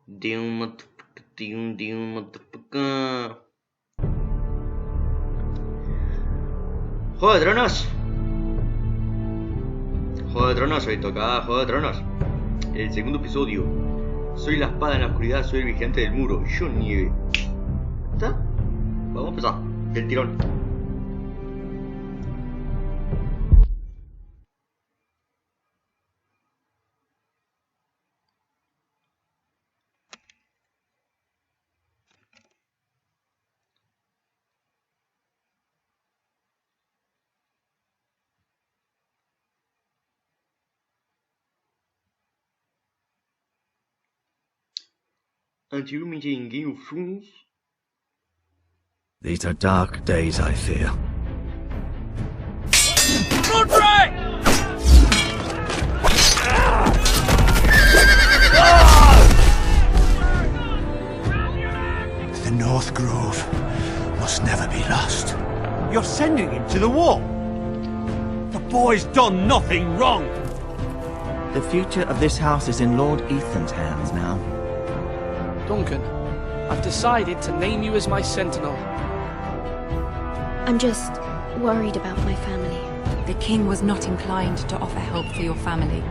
Juego de Tronos. Juego de Tronos, hoy toca Juego de Tronos. El segundo episodio. Soy la espada en la oscuridad, soy el vigilante del muro. Yo nieve. ¿Está? Vamos a empezar. Del tirón. In Game of Thrones. These are dark days, I fear. The North Grove must never be lost. You're sending him to the war. The boy's done nothing wrong. The future of this house is in Lord Ethan's hands now. Duncan, I've decided to name you as my sentinel. I'm just worried about my family. The king was not inclined to offer help for your family.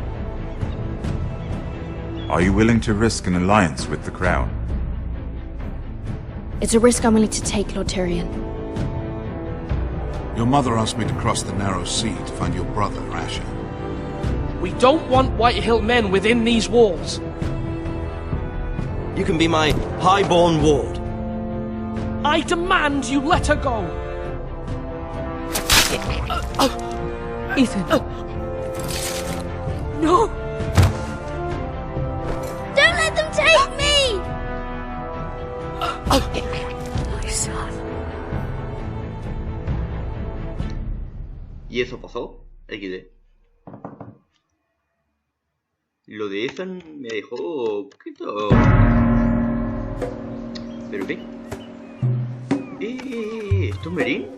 Are you willing to risk an alliance with the crown? It's a risk I'm willing to take, Lord Tyrion. Your mother asked me to cross the narrow sea to find your brother, Asher. We don't want Whitehill men within these walls. You can be my highborn ward. I demand you let her go. Ethan. No! Don't let them take me! My son. ¿Y eso pasó? XD. Lo de Ethan me dejó un poquito... ¿Pero qué? ¿Esto es Merín?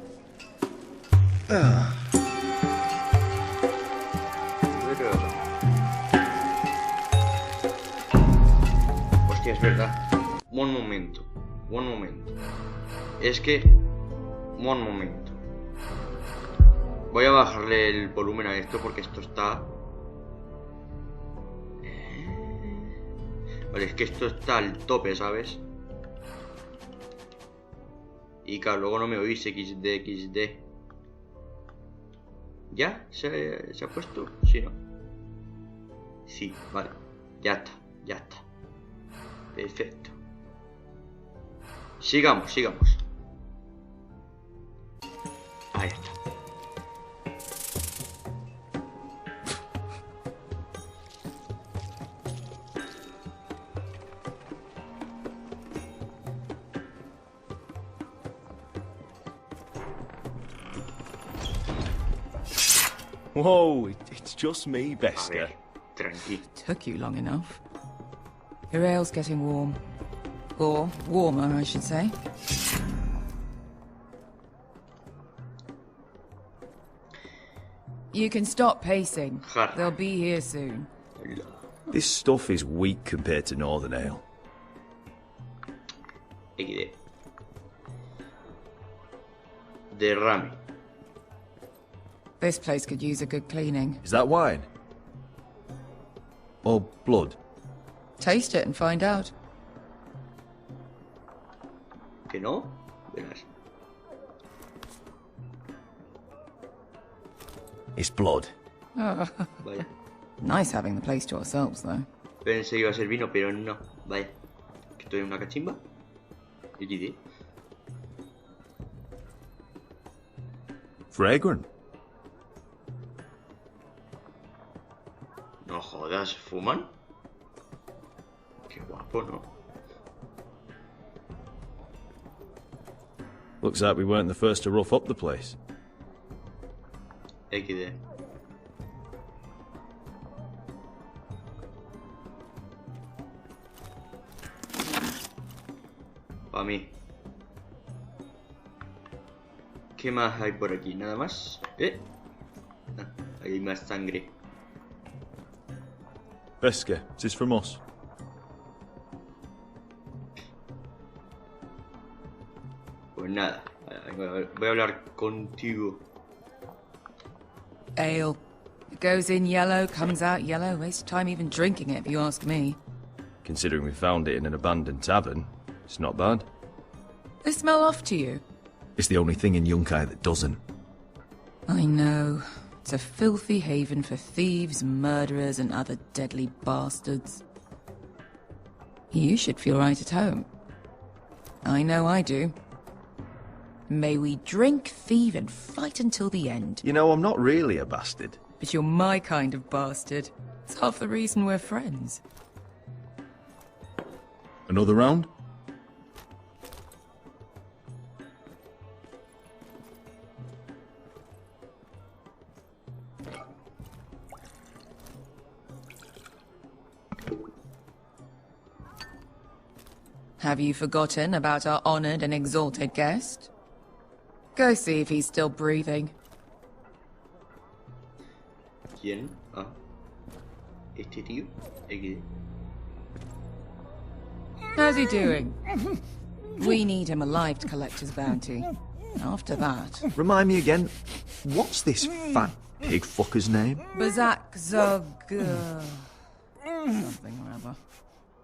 Hostia, es verdad. Un momento. Es que... Un momento. Voy a bajarle el volumen a esto porque esto está... Vale, es que esto está al tope, ¿sabes? Y claro, luego no me oís XD. ¿Ya? ¿Se ha puesto? Sí, ¿no? Sí, vale. Ya está. Perfecto. Sigamos. Ahí está. Whoa, it's just me, Bester. Tranqui. Took you long enough. Your ale's getting warm. Or warmer, I should say. You can stop pacing. They'll be here soon. This stuff is weak compared to Northern Ale. XD. Derrame. This place could use a good cleaning. Is that wine? Or blood? Taste it and find out. ¿Que no? Verás. It's blood. Vaya. Nice having the place to ourselves, though. Pensé que iba a ser vino, pero no. Vaya. Que estoy en una cachimba. XD. Fragrant. No jodas, ¿fuman? Qué guapo, ¿no? Looks like we weren't the first to rough up the place. XD. Pa' mí. ¿Qué más hay por aquí? ¿Nada más? Ah, hay más sangre. Beska, it is from us. Pues nada, voy a hablar contigo. Ale. It goes in yellow, comes out yellow. Waste time even drinking it, if you ask me. Considering we found it in an abandoned tavern, it's not bad. They smell off to you? It's the only thing in Yunkai that doesn't. I know. It's a filthy haven for thieves, murderers, and other deadly bastards. You should feel right at home. I know I do. May we drink, thieve, and fight until the end. You know, I'm not really a bastard. But you're my kind of bastard. It's half the reason we're friends. Another round? Have you forgotten about our honored and exalted guest? Go see if he's still breathing. ¿Quién? Ah. Este tío. How's he doing? We need him alive to collect his bounty. After that... Remind me again, what's this fat pig fucker's name? Bazak Zog... something or other.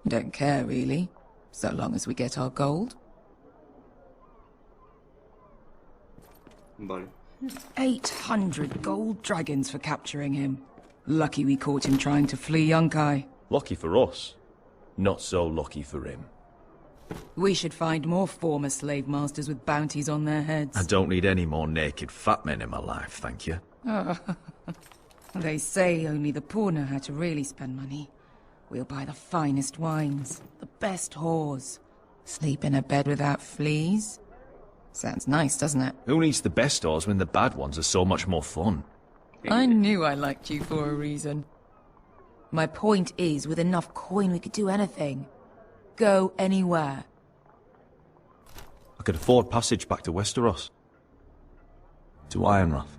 Don't care, really. So long as we get our gold. Vale. 800 gold dragons for capturing him. Lucky we caught him trying to flee Yunkai. Lucky for us. Not so lucky for him. We should find more former slave masters with bounties on their heads. I don't need any more naked fat men in my life, thank you. They say only the poor know how to really spend money. We'll buy the finest wines, the best whores, sleep in a bed without fleas. Sounds nice, doesn't it? Who needs the best stores when the bad ones are so much more fun? I knew I liked you for a reason. My point is, with enough coin we could do anything. Go anywhere. I could afford passage back to Westeros. To Ironrath.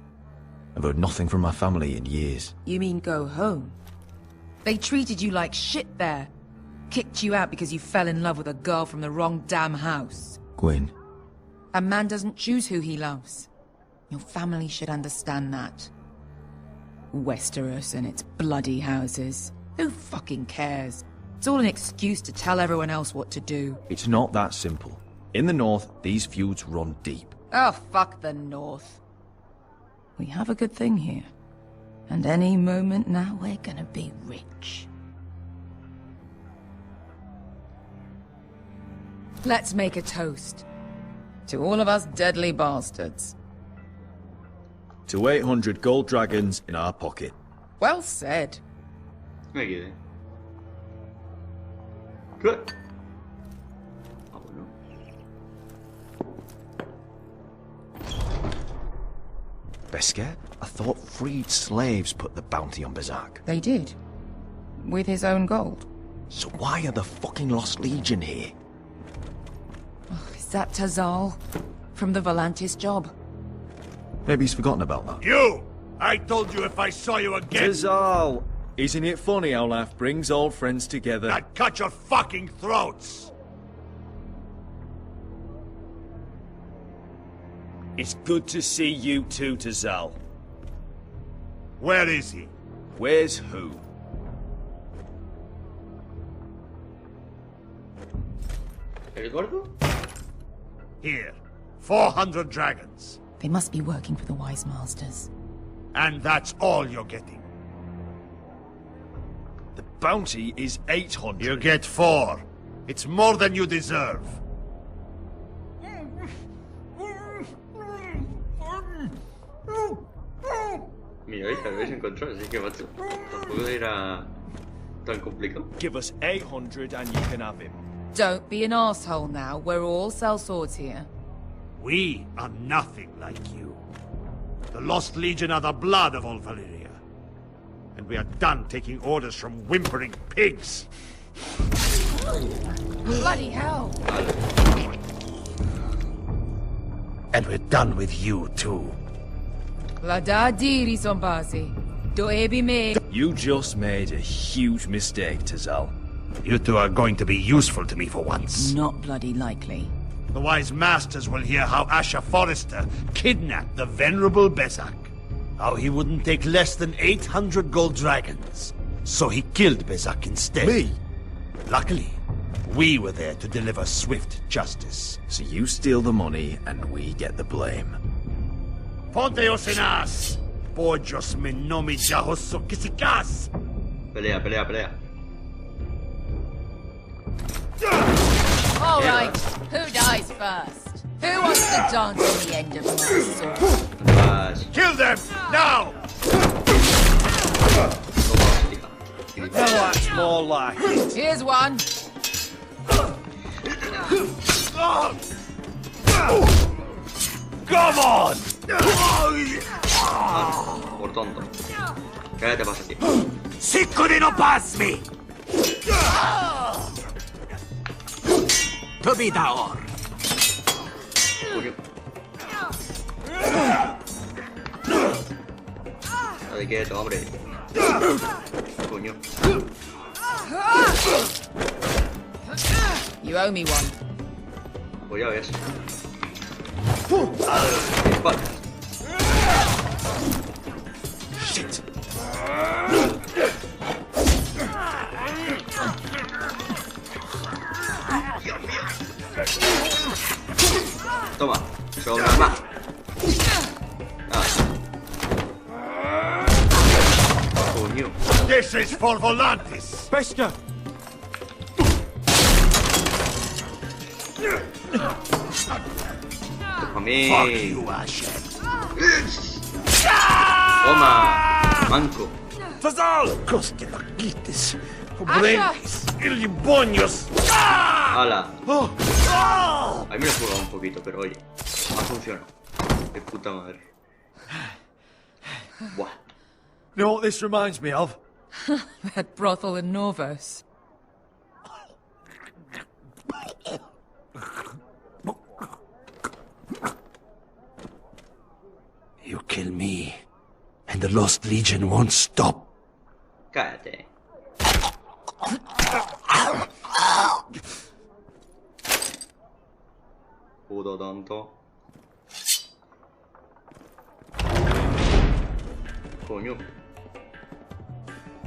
I've heard nothing from my family in years. You mean go home? They treated you like shit there. Kicked you out because you fell in love with a girl from the wrong damn house. Gwyn. A man doesn't choose who he loves. Your family should understand that. Westeros and its bloody houses. Who fucking cares? It's all an excuse to tell everyone else what to do. It's not that simple. In the north, these feuds run deep. Oh, fuck the north. We have a good thing here. And any moment now, we're gonna be rich. Let's make a toast. To all of us deadly bastards. To 800 gold dragons in our pocket. Well said. Me quedé. Good. Ah, bueno. Beskar? I thought freed slaves put the bounty on Bazak. They did. With his own gold. So why are the fucking Lost Legion here? Oh, is that Tazal? From the Volantis job? Maybe he's forgotten about that. You! I told you if I saw you again... Tazal! Isn't it funny how life brings old friends together? I'd cut your fucking throats! It's good to see you too, Tazal. Where is he? Where's who? ¿El gordo? Here. 400 dragons. They must be working for the Wise Masters. And that's all you're getting. The bounty is 800. You get 4. It's more than you deserve. Mira, ¿ves? Tal vez encontró, así que macho, tampoco era tan complicado. Give us 800 and you can have him. Don't be an asshole now. We're all sellswords here. We are nothing like you. The Lost Legion are the blood of all Valyria. And we are done taking orders from whimpering pigs. Bloody hell! And we're done with you, too. Lada diri sombazi. Do ebi me. You just made a huge mistake, Tazal. You two are going to be useful to me for once. Not bloody likely. The wise masters will hear how Asher Forrester kidnapped the venerable Besak. How he wouldn't take less than 800 gold dragons. So he killed Besak instead. Me? Luckily, we were there to deliver swift justice. So you steal the money and we get the blame. Ponteos en as! Pollos me nomi jahoso kisikas! Pelea, pelea, pelea. All right, who dies first? Who wants to dance on the end of my sword? Vas. Kill them! Now! That's more like it. Here's one. Come on! Por tonto. ¿Qué te pasa a ti? Siccone no pasmi! Tobidor. Coño. Dale quieto, hombre. Coño. You owe me one. Pues ya ves. Dispara. Shit! Toma. Sobra más. Coño. This is for Volantis! Bester. A mí. Fuck you, Asher. Toma. Manco. Fazal! Coste la quites. Brendis. Ilibonios. ¡Hala! A mí me lo he jugado un poquito, pero oye, ha funcionado. De puta madre. Buah. You know what this reminds me of? That brothel in Norvos. You kill me, and the Lost Legion won't stop. Cállate. Puto tonto. Coño.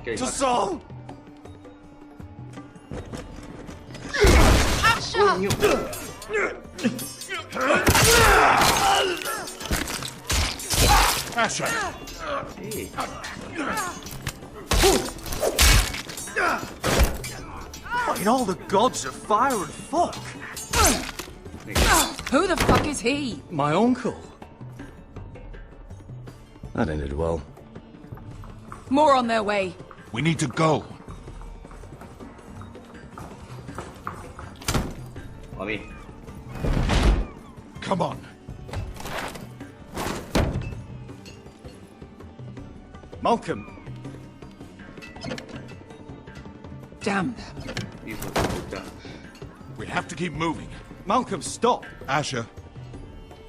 ¿Qué hay más? Sol! Coño. Asher! Sí. In all the gods of fire and fuck. Who the fuck is he? My uncle. That ended well. More on their way. We need to go. A mí. Come on. Malcolm. Damn them. Hijo de puta. We have to keep moving. Malcolm, stop. Asher,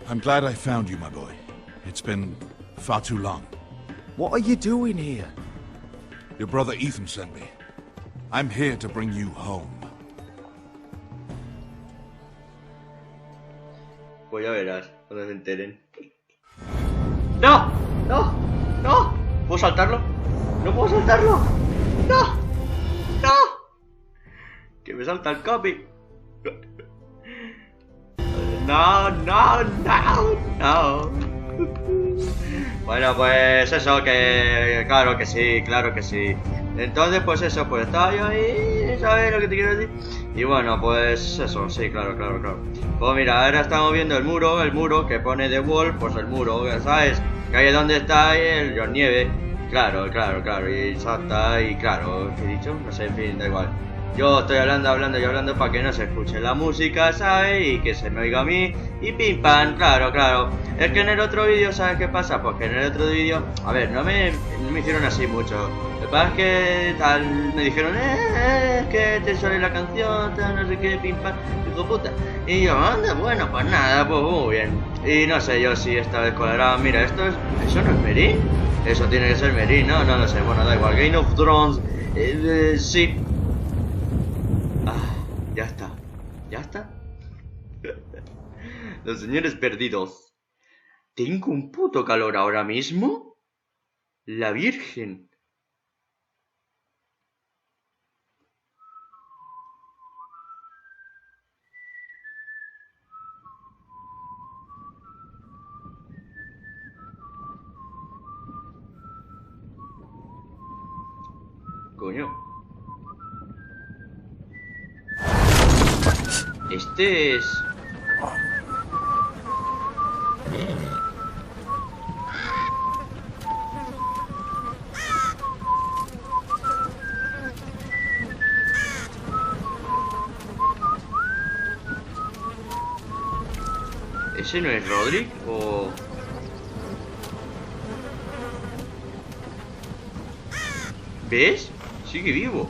I'm glad I found you, my boy. It's been far too long. What are you doing here? Your brother Ethan sent me. I'm here to bring you home. Pues ya verás, cuando se enteren. ¡No! ¡No! ¡No! ¿Puedo saltarlo? ¡No puedo saltarlo! ¡No! ¡No! ¡Que me salta el copy! ¡No, no, no, no! Bueno, pues eso, que claro que sí, claro que sí. Entonces, pues eso, pues estaba yo ahí, ¿sabes lo que te quiero decir? Y bueno, pues eso, sí, claro. Pues mira, ahora estamos viendo el muro que pone The Wall, pues el muro, ¿sabes? Que ahí es donde está ahí el John Nieve. Claro, y salta, y claro, ¿qué he dicho? No sé, en fin, da igual. Yo estoy hablando para que no se escuche la música, ¿sabes? Y que se me oiga a mí, y pim pam, claro. Es que en el otro vídeo, ¿sabes qué pasa? Pues que en el otro vídeo, a ver, no me hicieron así mucho. Lo que pasa es que tal, me dijeron, que te sale la canción, tal, no sé qué, pim pam, hijo puta. Y yo, anda, bueno, pues nada, pues muy bien. Y no sé yo si esta vez colará, mira, eso no es Merín. Eso tiene que ser Merín, no lo sé, bueno, da igual, Game of Thrones, sí. Ah, ya está. Los señores perdidos. ¿Tengo un puto calor ahora mismo? La Virgen. Coño. Este es... ¿Ese no es Roderick o...? ¿Ves? Sigue vivo.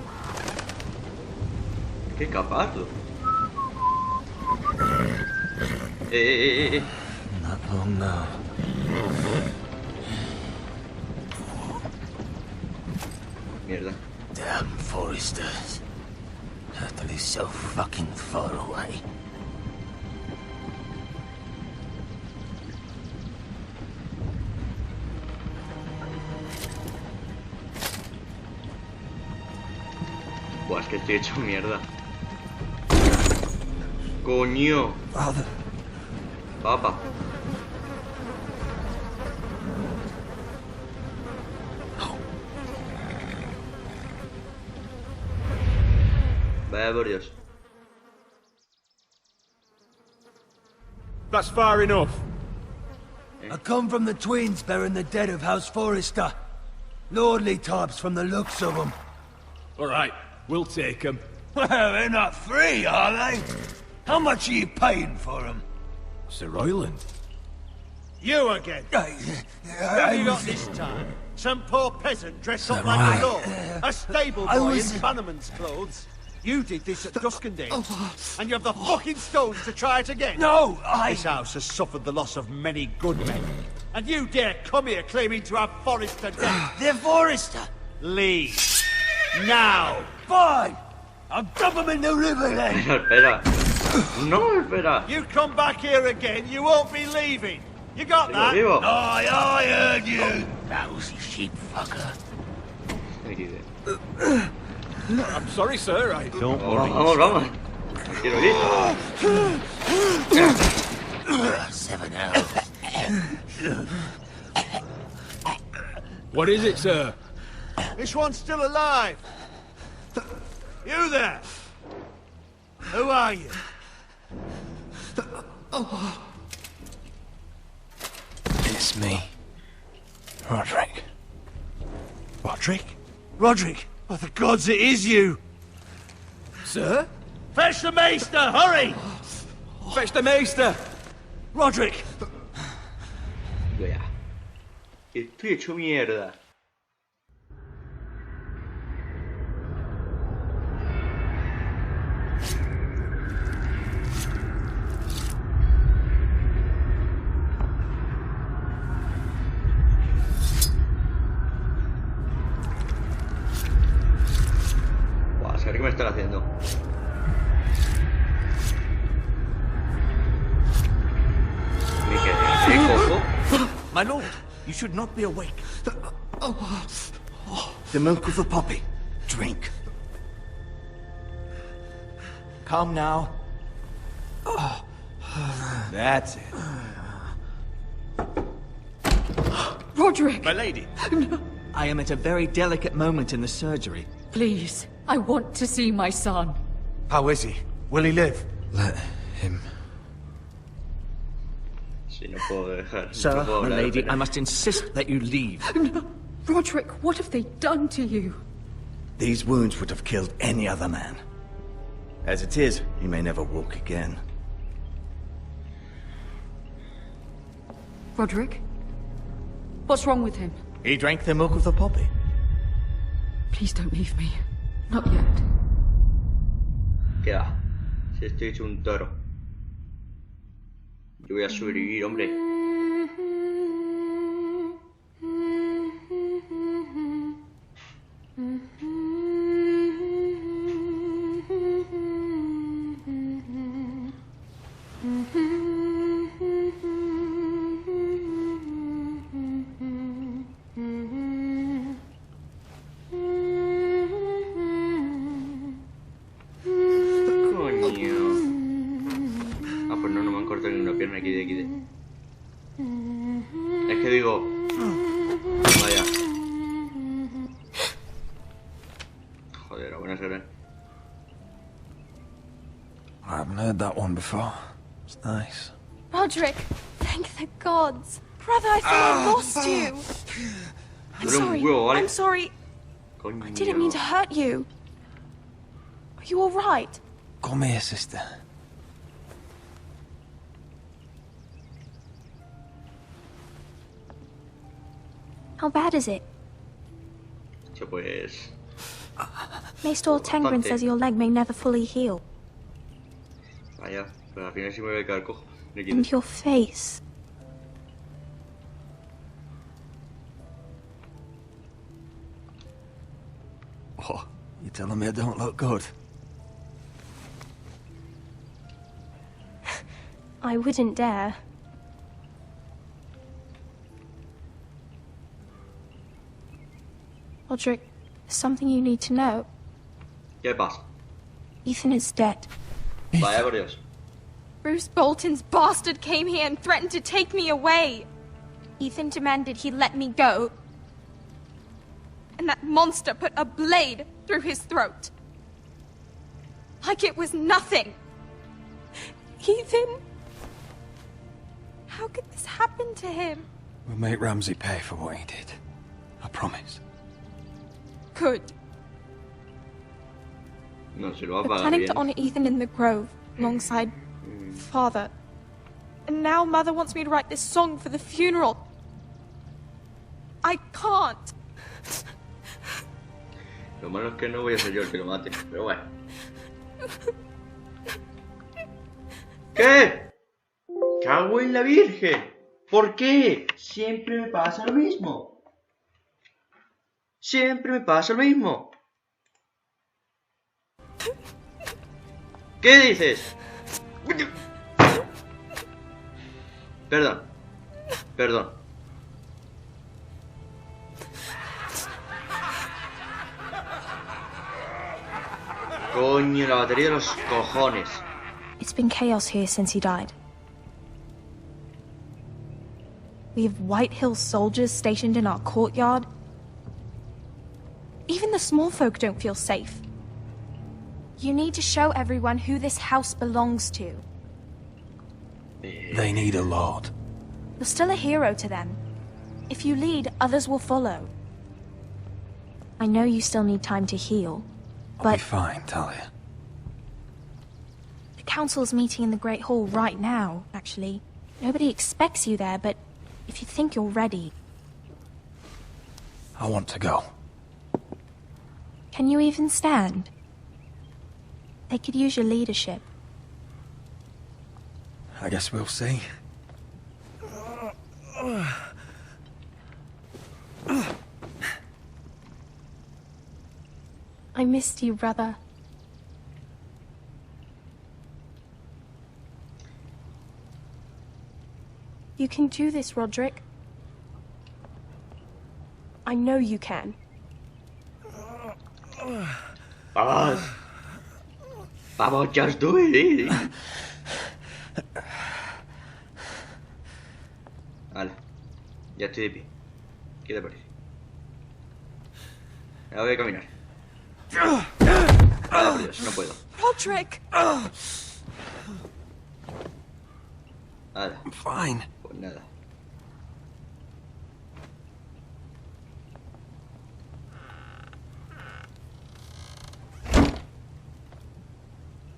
Qué capazo. Not long now. Mierda. Damn Foresters. Turtle is so fucking far away. Buah, es que estoy hecho mierda. Coño. Papa. Vaya por Dios. That's far enough. I come from the twins bearing the dead of House Forrester. Lordly types from the looks of them. All right, we'll take them. Well, they're not free, are they? How much are you paying for them? Sir Royland. You again. What have you got this time? Some poor peasant dressed up like a lord. A stable boy in bannerman's clothes. You did this at Duskendale. And you have the fucking stones to try it again. No, This house has suffered the loss of many good men. And you dare come here claiming to have Forrester dead. They're Forrester. Leave. Now. Fine. I'll dump them in the river then. Espera. No, espera. You come back here again, you won't be leaving. You got that? Vivo. I heard you. Lousy sheep fucker. I'm sorry, sir. I Don't worry. Vamos. Quiero ir. 7 hours. What is it, sir? This one's still alive. You there? Who are you? It's me. Roderick. Roderick? Roderick? Oh, the gods, it is you! Sir? Fetch the maester, hurry! Fetch the maester! Roderick! Vea. Estoy hecho mierda. A ver qué me están haciendo. ¿Me quedé cojo? My lord, you should not be awake. The milk of the poppy. Drink. Come now. That's it. Roderick! My lady. No. I am at a very delicate moment in the surgery. Please, I want to see my son. How is he? Will he live? Let him. Si no puedo dejar. Sir, no puedo my hablar, lady, pero... I must insist that you leave. No. Roderick, what have they done to you? These wounds would have killed any other man. As it is, he may never walk again. Roderick? What's wrong with him? He drank the milk of the poppy. Please don't leave me. Not yet. ¿Qué va? Si estoy hecho un toro. Yo voy a sobrevivir, hombre. pues no me han cortado ni una pierna aquí de. Es que digo... Vaya. Joder, a buenas horas. I haven't heard that one before. It's nice. Roderick, thank the gods. Brother, I thought I lost you. I'm sorry. I'm sorry. I didn't mean to hurt you. Are you all right? Come here, sister. How bad is it? Pues... Maester Tengrin says your leg may never fully heal. Vaya, pero al final sí me voy a quedar cojo. And your face. Oh, you telling me I don't look good? I wouldn't dare. Roderick, there's something you need to know. ¿Qué pasa? Ethan is dead. Vaya por Dios. Bruce Bolton's bastard came here and threatened to take me away. Ethan demanded he let me go. And that monster put a blade through his throat. Like it was nothing. Ethan? How could this happen to him? We'll make Ramsay pay for what he did. I promise. Good. No, se lo va a We're pagar planning bien. to honor Ethan in the grove, alongside Father. And now Mother wants me to write this song for the funeral. I can't. Lo malo es que no voy a ser yo el que lo mate, pero bueno. ¿Qué? ¡Cago en la Virgen! ¿Por qué? Siempre me pasa lo mismo. Siempre me pasa lo mismo. ¿Qué dices? Perdón. Perdón. Coño, la batería de los cojones. It's been chaos here since he died. We have White Hill soldiers stationed in our courtyard. Even the small folk don't feel safe. You need to show everyone who this house belongs to. They need a lord. You're still a hero to them. If you lead, others will follow. I know you still need time to heal, I'll be but fine, Talia. the council's meeting in the Great Hall right now, actually. Nobody expects you there, but if you think you're ready... I want to go. Can you even stand? They could use your leadership. I guess we'll see. I missed you, brother. You can do this, Roderick. I know you can. Vamos. Vamos, just do it. Vale. Ya estoy de pie. ¿Qué te parece? Ahora voy a caminar. Vale, por Dios, no puedo. Roderick! Vale. I'm fine. Pues nada.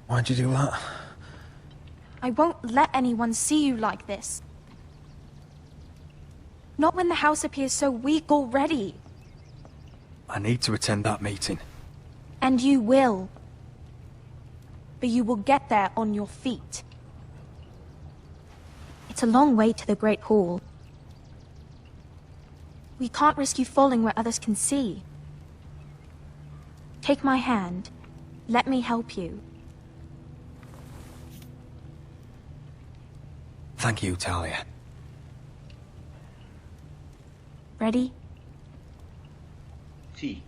Why'd you do that? I won't let anyone see you like this. Not when the house appears so weak already. I need to attend that meeting. And you will. But you will get there on your feet. It's a long way to the Great Hall. We can't risk you falling where others can see. Take my hand. Let me help you. Thank you, Talia. Ready? Sí.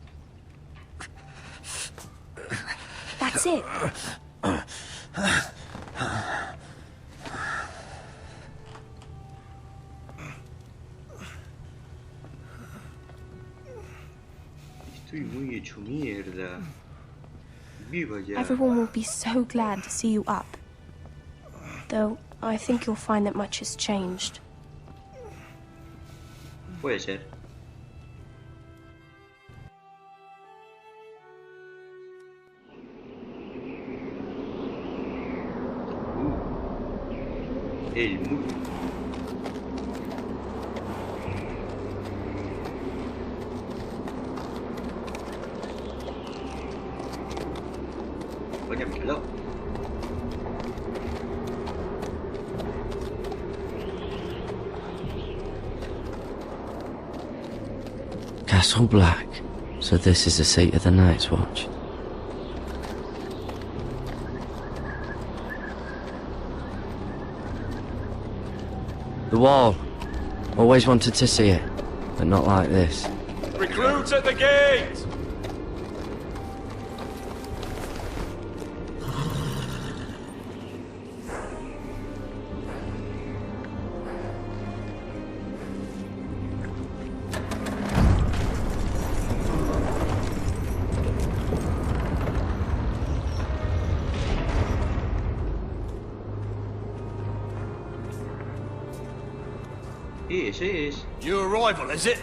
That's it. Estoy muy hecho mierda. Viva ya. Everyone will be so glad to see you up. Though, I think you'll find that much has changed. Puede ser. El muro. Coño, míralo. Castle Black. So this is the seat of the Night's Watch. The wall. Always wanted to see it, but not like this. Recruits at the gate! Yes. New arrival, is it?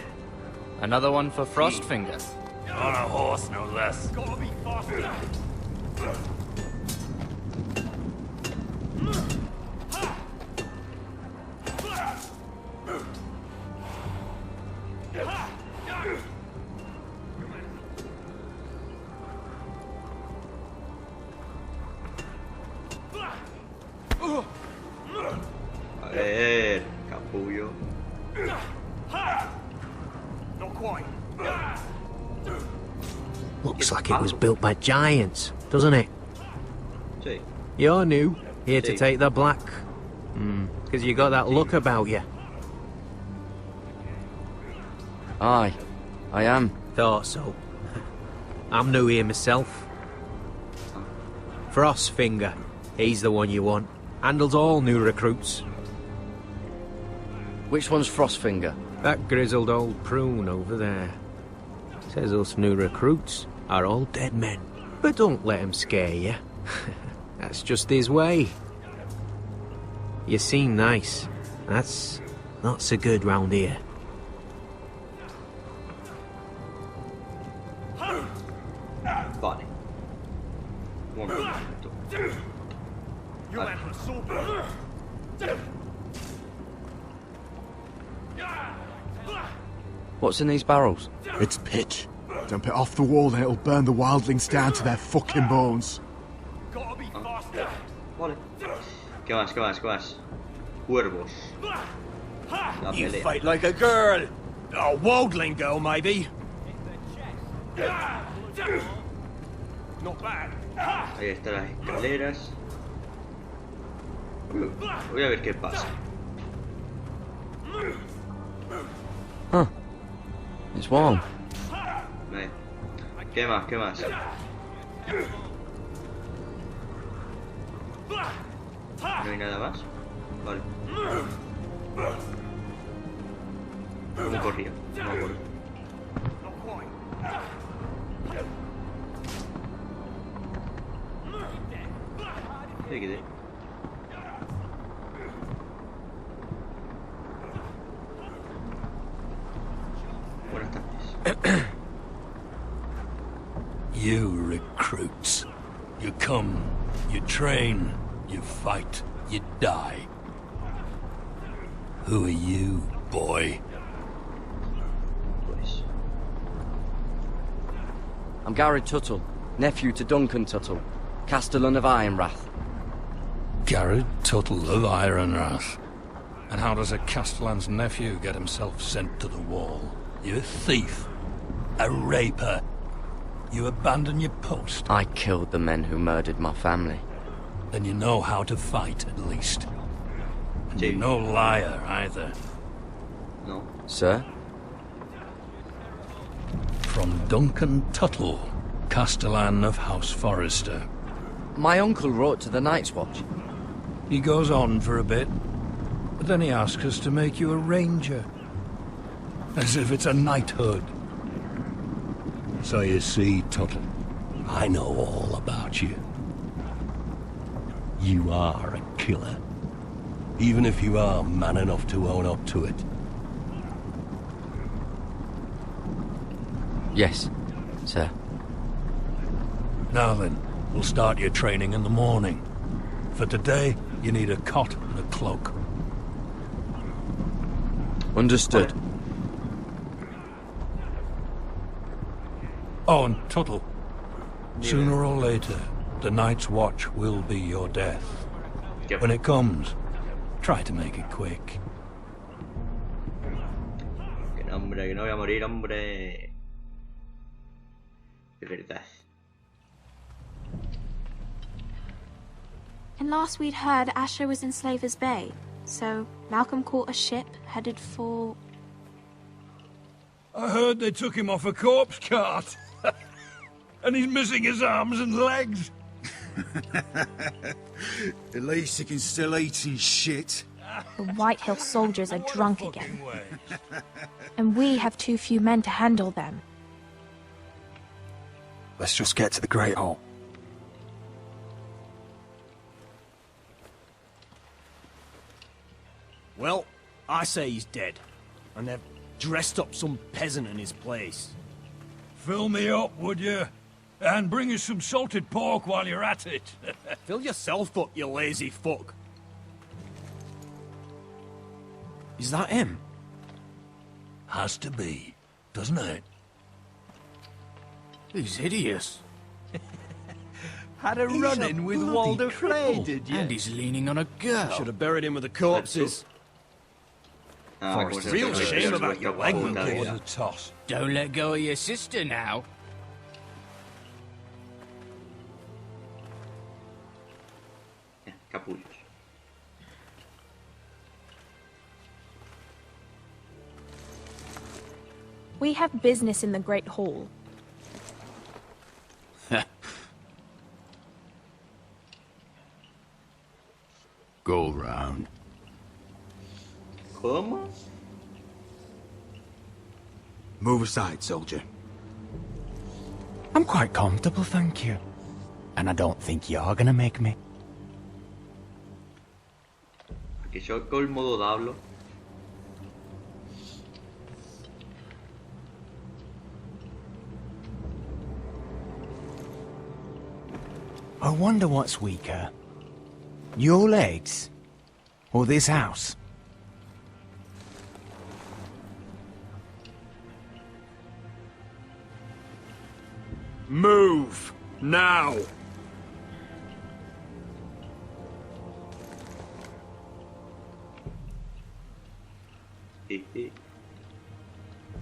Another one for Frostfinger. On a horse, no less. Gotta be faster. A ver, capullo. Not quite. Looks like it was built by giants, doesn't it? Sí. You're new, here to Sí. take the black. Because you got that look about you. Aye, I am. Thought so. I'm new here myself. Frostfinger, he's the one you want. Handles all new recruits. Which one's Frostfinger? That grizzled old prune over there. Says us new recruits are all dead men. But don't let him scare you. That's just his way. You seem nice. That's not so good round here. Vale. Un momento. You Vale. have a sword. What's in these barrels? It's pitch. Dump it off the wall and it'll burn the wildlings down to their fucking bones. Gotta be faster. Vale. ¿Qué más? Cuervos. La You pelea. fight like a girl. A wildling girl, maybe. Not bad. Ahí están las escaleras. Voy a ver qué pasa. Huh. It's warm. ¿Qué más? ¿No hay nada más? Vale. ¿Cómo corría? No me acuerdo. Ahí quedé. Buenas tardes. You recruits. You come, you train, you fight, you die. Who are you, boy? I'm Garrett Tuttle, nephew to Duncan Tuttle, Castellan of Ironrath. Garrett Tuttle of Ironrath. And how does a Castellan's nephew get himself sent to the wall? You a thief. A raper. You abandon your post. I killed the men who murdered my family. Then you know how to fight, at least. And you're no liar, either. No. Sir? From Duncan Tuttle, Castellan of House Forrester. My uncle wrote to the Night's Watch. He goes on for a bit, but then he asks us to make you a ranger. As if it's a knighthood. So you see, Tuttle, I know all about you. You are a killer. Even if you are man enough to own up to it. Yes, sir. Now then, we'll start your training in the morning. For today, you need a cot and a cloak. Understood. Oh, and Tuttle. Sooner or later, the Night's Watch will be your death. When it comes, try to make it quick. Que no, hombre, que no voy a morir, hombre. De verdad. And last we'd heard Asher was in Slaver's Bay, so Malcolm caught a ship headed for... I heard they took him off a corpse cart. And he's missing his arms and legs. At least he can still eat his shit. The White Hill soldiers are drunk again. And we have too few men to handle them. Let's just get to the Great Hall. Well, I say he's dead. And they've dressed up some peasant in his place. Fill me up, would you? And bring us some salted pork while you're at it. Fill yourself up, you lazy fuck. Is that him? Has to be, doesn't it? He's hideous. Had a run-in with Walder Frey, did you? And he's leaning on a girl. Should have buried him with the corpses. Real shame about your leg, What a toss. Don't let go of your sister now. Capullos. We have business in the Great Hall. Go round. ¿Cómo? Move aside, soldier. I'm quite comfortable, thank you. And I don't think you're gonna make me. Que yo con el modo Dablo. I wonder what's weaker. Your legs? Or this house? Move! Now!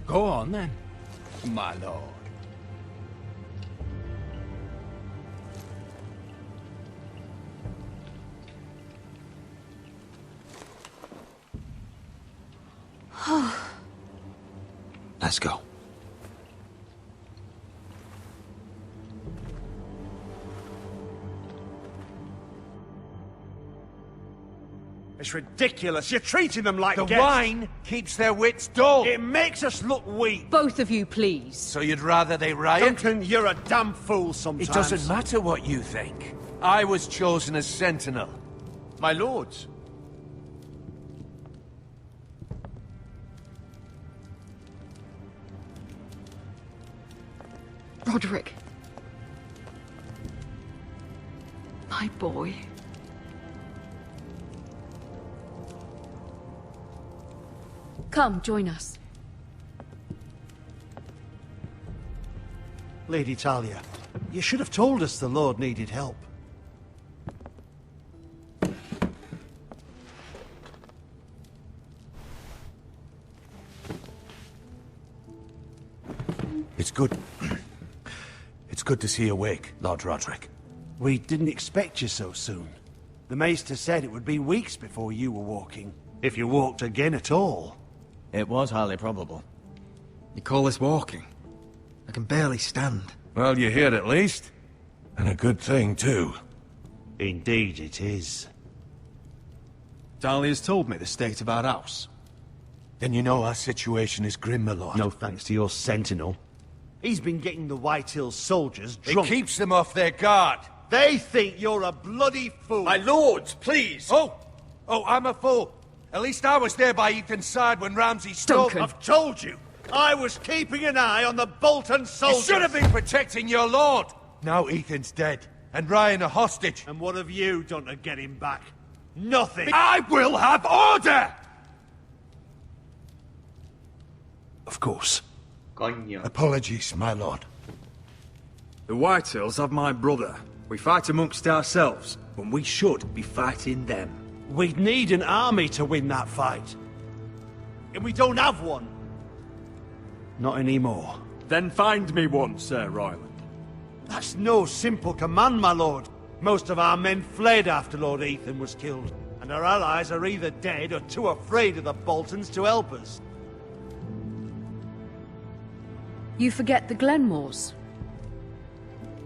Go on then, my lord. Let's go. It's ridiculous. You're treating them like The guests. wine keeps their wits dull. It makes us look weak. Both of you, please. So you'd rather they riot? Duncan, you're a damn fool sometimes. It doesn't matter what you think. I was chosen as sentinel. My lords. Roderick. My boy. Come, join us. Lady Talia, you should have told us the Lord needed help. It's good. It's good to see you awake, Lord Roderick. We didn't expect you so soon. The Maester said it would be weeks before you were walking, if you walked again at all. It was highly probable. You call this walking? I can barely stand. Well, you're here at least. And a good thing, too. Indeed it is. Talia's told me the state of our house. Then you know our situation is grim, my lord. No thanks to your sentinel. He's been getting the White Hills soldiers It drunk. keeps them off their guard. They think you're a bloody fool. My lords, please! Oh, I'm a fool. At least I was there by Ethan's side when Ramsay stole... Duncan. I've told you. I was keeping an eye on the Bolton You soldiers. should have been protecting your lord. Now Ethan's dead, and Ryan a hostage. And what have you done to get him back? Nothing. I will have order! Of course. Coño. Apologies, my lord. The Whitehills have my brother. We fight amongst ourselves, when we should be fighting them. We'd need an army to win that fight. And we don't have one. Not anymore. Then find me one, Sir Royland. That's no simple command, my lord. Most of our men fled after Lord Ethan was killed, and our allies are either dead or too afraid of the Boltons to help us. You forget the Glenmores.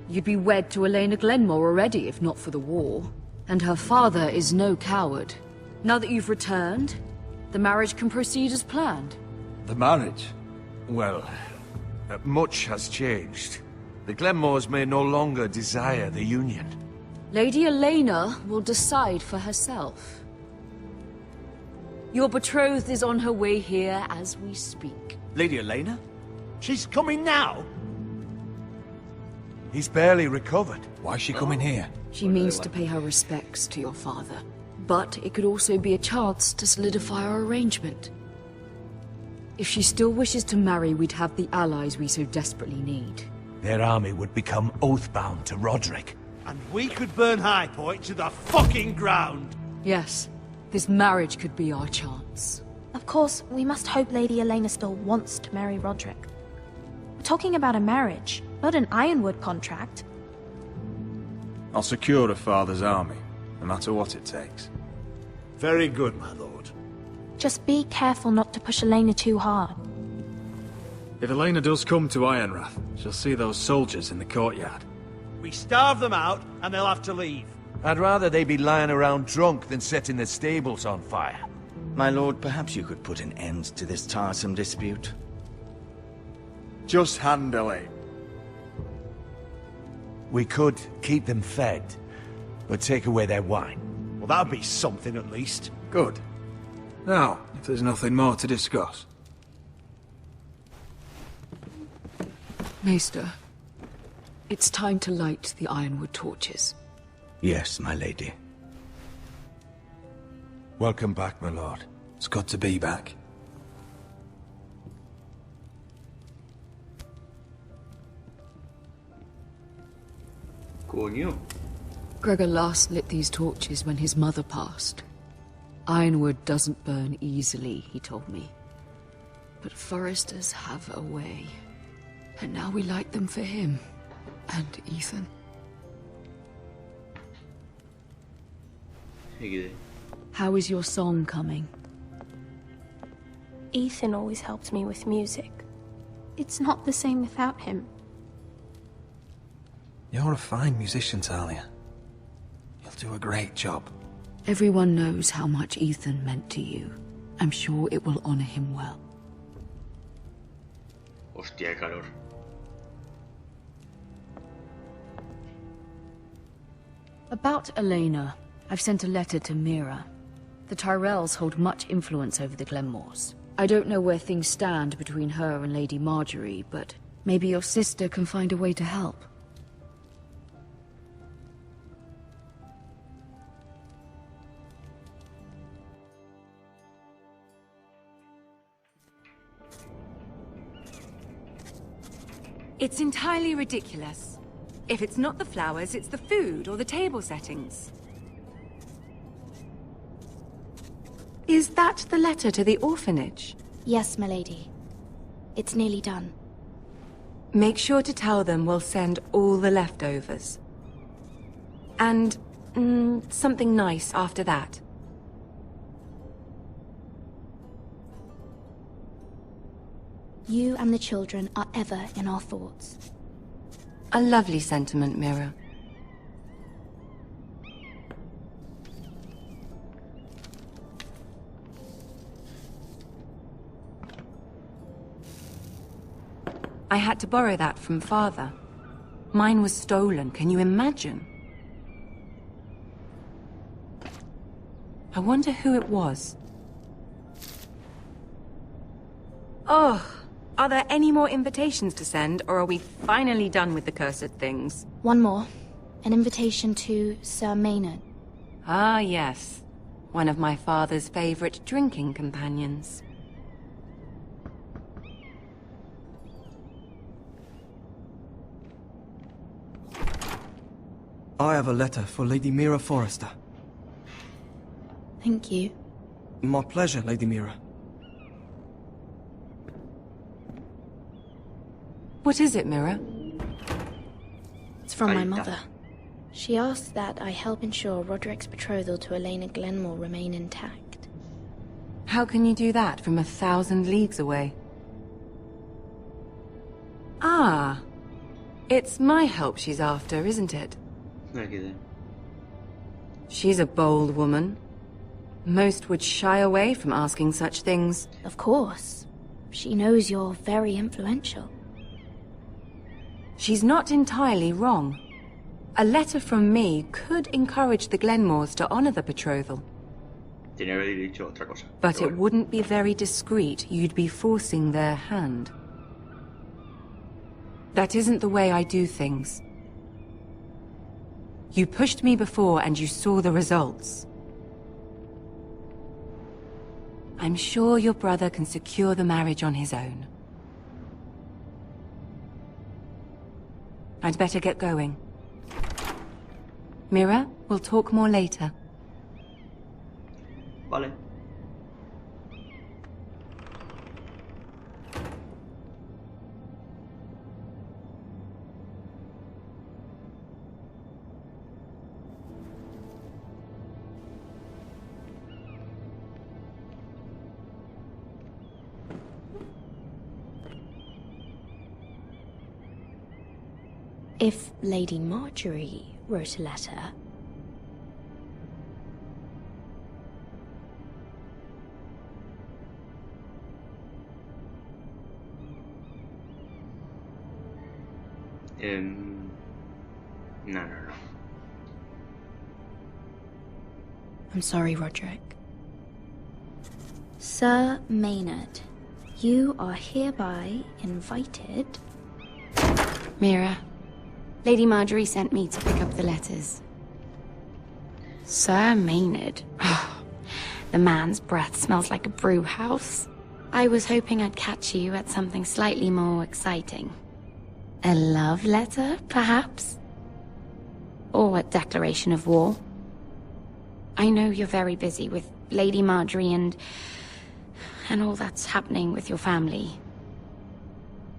You'd be wed to Elena Glenmore already, if not for the war. And her father is no coward. Now that you've returned, the marriage can proceed as planned. The marriage? Well, much has changed. The Glenmores may no longer desire the union. Lady Elena will decide for herself. Your betrothed is on her way here as we speak. Lady Elena? She's coming now? He's barely recovered. Why is she coming here? She means to pay her respects to your father. But it could also be a chance to solidify our arrangement. If she still wishes to marry, we'd have the allies we so desperately need. Their army would become oath-bound to Roderick. And we could burn High Point to the fucking ground. Yes, this marriage could be our chance. Of course, we must hope Lady Elena still wants to marry Roderick. We're talking about a marriage, not an Ironwood contract. I'll secure her father's army, no matter what it takes. Very good, my lord. Just be careful not to push Elena too hard. If Elena does come to Ironrath, she'll see those soldiers in the courtyard. We starve them out, and they'll have to leave. I'd rather they be lying around drunk than setting the stables on fire. My lord, perhaps you could put an end to this tiresome dispute. Just handle it. We could keep them fed, but take away their wine. Well, that'd be something at least. Good. Now, if there's nothing more to discuss. Maester, it's time to light the Ironwood torches. Yes, my lady. Welcome back, my lord. It's good to be back. Coño. Gregor last lit these torches when his mother passed. Ironwood doesn't burn easily, he told me. But foresters have a way. And now we light them for him. And Ethan. How is your song coming? Ethan always helped me with music. It's not the same without him. You're a fine musician, Talia. You'll do a great job. Everyone knows how much Ethan meant to you. I'm sure it will honor him well. Hostia, calor. About Elena, I've sent a letter to Mira. The Tyrells hold much influence over the Glenmores. I don't know where things stand between her and Lady Marjorie, but maybe your sister can find a way to help. It's entirely ridiculous. If it's not the flowers, it's the food or the table settings. Is that the letter to the orphanage? Yes, my lady. It's nearly done. Make sure to tell them we'll send all the leftovers. And, something nice after that. You and the children are ever in our thoughts. A lovely sentiment, Mira. I had to borrow that from Father. Mine was stolen, can you imagine? I wonder who it was. Oh, are there any more invitations to send, or are we finally done with the cursed things? One more. An invitation to Sir Maynard. Ah, yes. One of my father's favorite drinking companions. I have a letter for Lady Mira Forrester. Thank you. My pleasure, Lady Mira. What is it, Mira? It's from my mother. She asked that I help ensure Roderick's betrothal to Elena Glenmore remain intact. How can you do that from 1,000 leagues away? Ah. It's my help she's after, isn't it? She's a bold woman. Most would shy away from asking such things. Of course. She knows you're very influential. She's not entirely wrong. A letter from me could encourage the Glenmores to honor the betrothal. But it wouldn't be very discreet. You'd be forcing their hand. That isn't the way I do things. You pushed me before and you saw the results. I'm sure your brother can secure the marriage on his own. I'd better get going. Mira, we'll talk more later. Vale. If Lady Marjorie wrote a letter... No. I'm sorry, Roderick. Sir Maynard, you are hereby invited... Mira, Lady Marjorie sent me to pick up the letters. Sir Maynard. The man's breath smells like a brew house. I was hoping I'd catch you at something slightly more exciting. A love letter, perhaps? Or a declaration of war? I know you're very busy with Lady Marjorie and all that's happening with your family.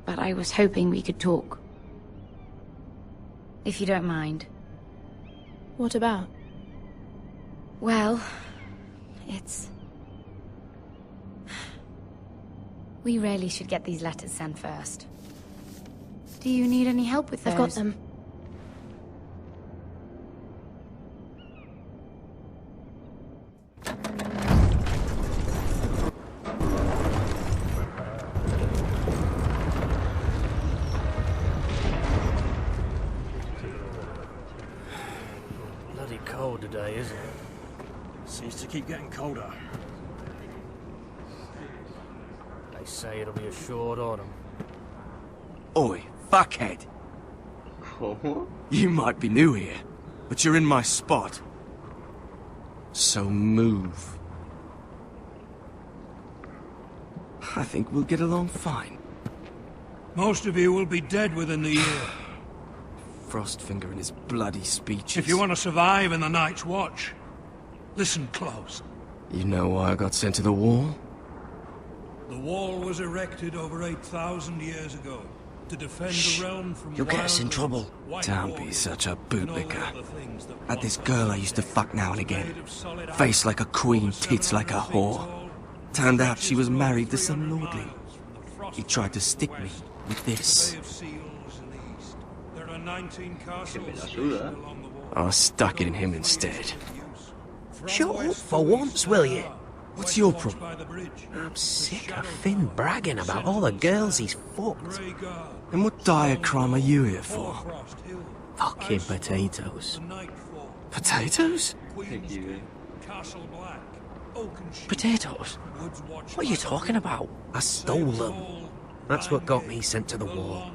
But I was hoping we could talk. If you don't mind. What about? Well, it's... We really should get these letters sent first. Do you need any help with those? I've got them. Bloody cold today, isn't it? Seems to keep getting colder. They say it'll be a short autumn. Oi, fuckhead. You might be new here, but you're in my spot. So move. I think we'll get along fine. Most of you will be dead within the year. Frostfinger and his bloody speeches. If you want to survive in the Night's Watch, listen close. You know why I got sent to the wall? The wall was erected over 8,000 years ago to defend the realm from You'll get us in trouble. Don't be such a bootlicker. Had this girl I used to fuck now and again. Face like a queen, tits like a whore. Turned out she was married to some lordling. He tried to stick me with this. I stuck it in him instead. Shut up for once, will you? What's your problem? I'm sick of Finn bragging about all the girls he's fucked. And what dire crime are you here for? Fucking potatoes. Potatoes? Potatoes? What are you talking about? I stole them. That's what got me sent to the wall.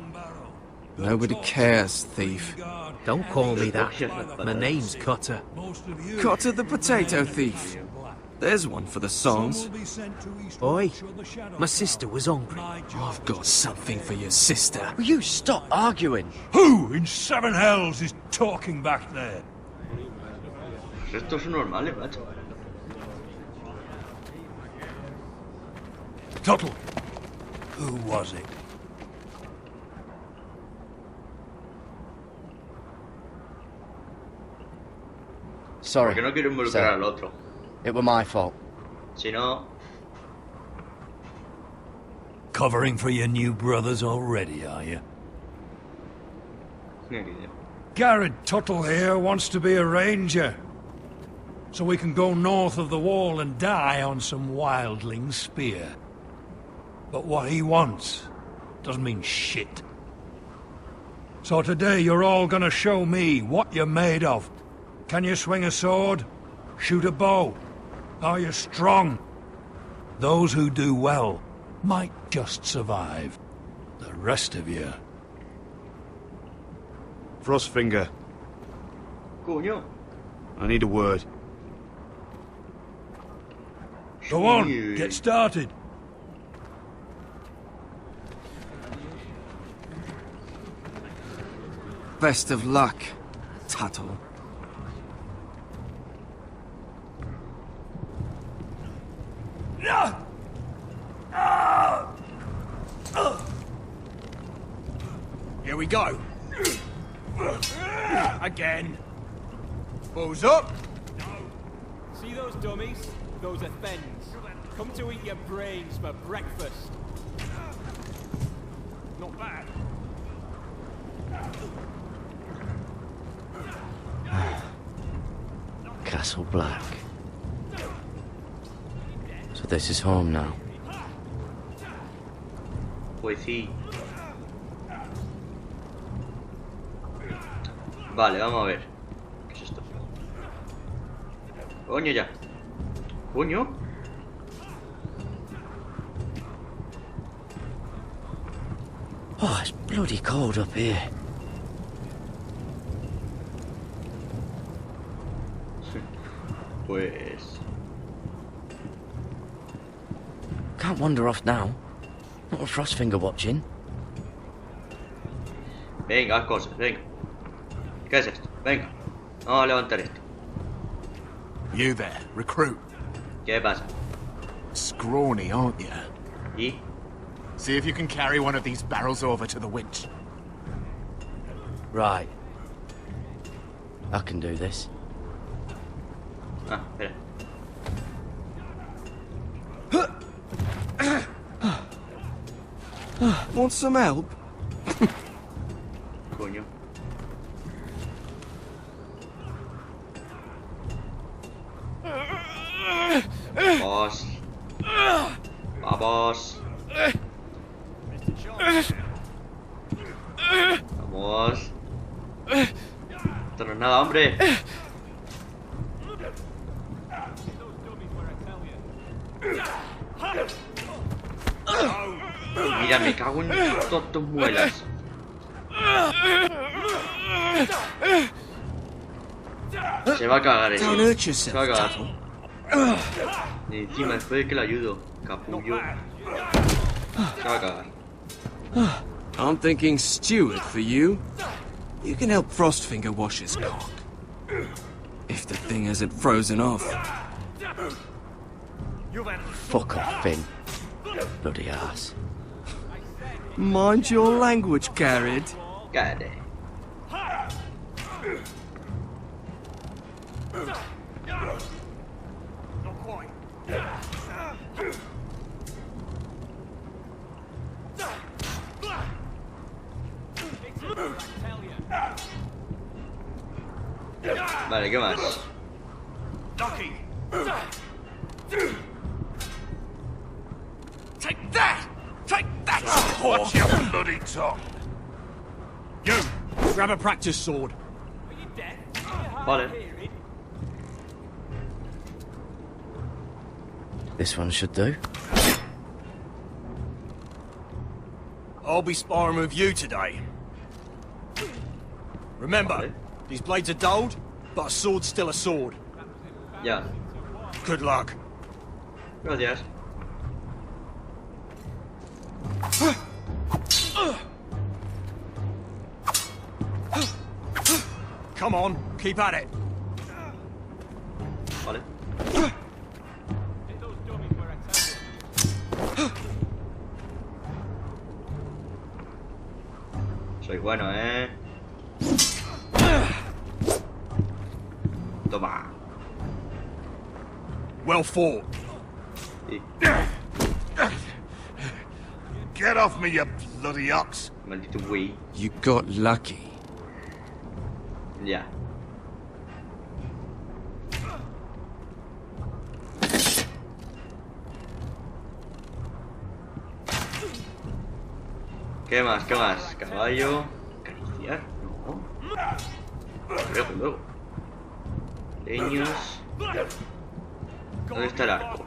Nobody cares, thief. Don't call me that. My name's Cutter. Cutter the potato thief. There's one for the songs. Oi, my sister was hungry. I've got something for your sister. Will you stop arguing? Who in seven hells is talking back there? Estos son normales, macho. Tuttle, who was it? Sorry. Porque no quiero involucrar al otro. It were my fault. Si no... Covering for your new brothers already, are you? Garrett Tuttle here wants to be a ranger. So we can go north of the wall and die on some wildling's spear. But what he wants doesn't mean shit. So today you're all gonna show me what you're made of. Can you swing a sword? Shoot a bow? Are you strong? Those who do well might just survive. The rest of you... Frostfinger. Coño. I need a word. Go on, get started. Best of luck, Tuttle. Here we go. Again. Balls up. See those dummies? Those are thens. Come to eat your brains for breakfast. Not bad. Castle Black. So this is home now. Pues sí. Vale, vamos a ver. ¿Qué es esto? Coño ya. Coño. Oh, it's bloody cold up here. Pues... Can't wander off now. Not with Frostfinger watching. Venga, haz cosas, venga. ¿Qué es esto? Venga. Vamos a levantar esto. You there, recruit. ¿Qué pasa? Scrawny, aren't you? ¿Y? See if you can carry one of these barrels over to the winch. Right. I can do this. Ah, espera. Want some help? Coño. Vamos. Vamos. Vamos. Esto no es nada, hombre. Mira, me cago en tus muelas. Se va a cagar eso. Se va a cagar. Y encima, después de que le ayudo, capullo. Se va a cagar. I'm thinking steward for you. You can help Frostfinger wash his cock. If the thing hasn't frozen off. Fuck off, Finn. Bloody ass. Mind your language, Garrett. Got it. Vale, ¿qué más? whore. Watch your bloody tongue. You, grab a practice sword. Vale. This one should do. I'll be sparring with you today. Remember, these blades are dulled, but a sword's still a sword. Yeah. Good luck. Gracias. Come on, keep at it. Vale. Soy bueno, Toma. Well fought. Get off me, you bloody ox. Maldito güey. You got lucky. Ya. ¿Qué más? ¿Qué más? Caballo. Acariciar. No. Luego. Leños. ¿Dónde está el arco?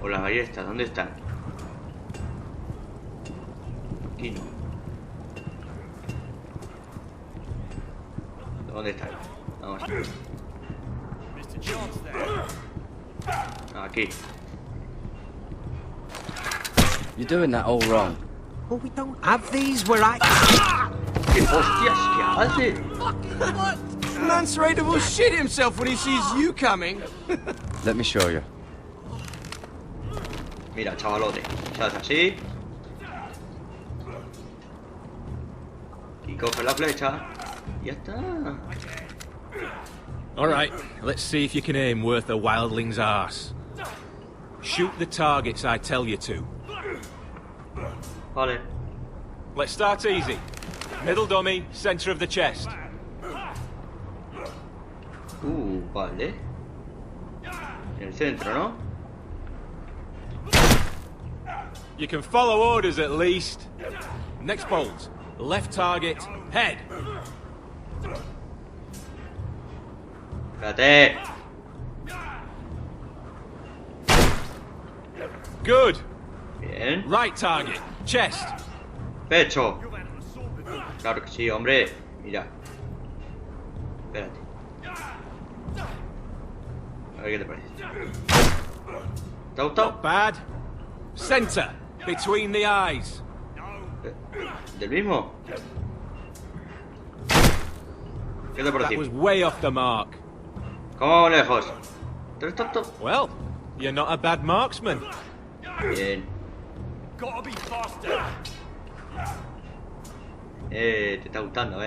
O las ballestas, ¿dónde están? Aquí no. ¿Dónde están? Vamos. Aquí. You're doing that all wrong. Well, we don't have these where I... ¿Qué hostias? ¿Qué hace? Lance Raider will shit himself when he sees you coming. Let me show you. Mira, chavalote. Se hace así. Y coge la flecha. Y ya está. Alright, let's see if you can aim worth a wildling's arse. Shoot the targets I tell you to. Vale. Let's start easy. Middle dummy, center of the chest. Vale. En el centro, ¿no? You can follow orders at least. Next bolt. Left target, head. Espérate. Good. Bien. Right target, chest. Pecho. Claro que sí, hombre. Mira. Espérate. A ver qué te parece. ¿Te ha gustado? Not bad. Center, between the eyes. ¿Del mismo? ¿Qué te parece? That was way off the mark. ¿Cómo lejos? Well, you're not a bad marksman. Bien. Gotta be faster. Te está gustando,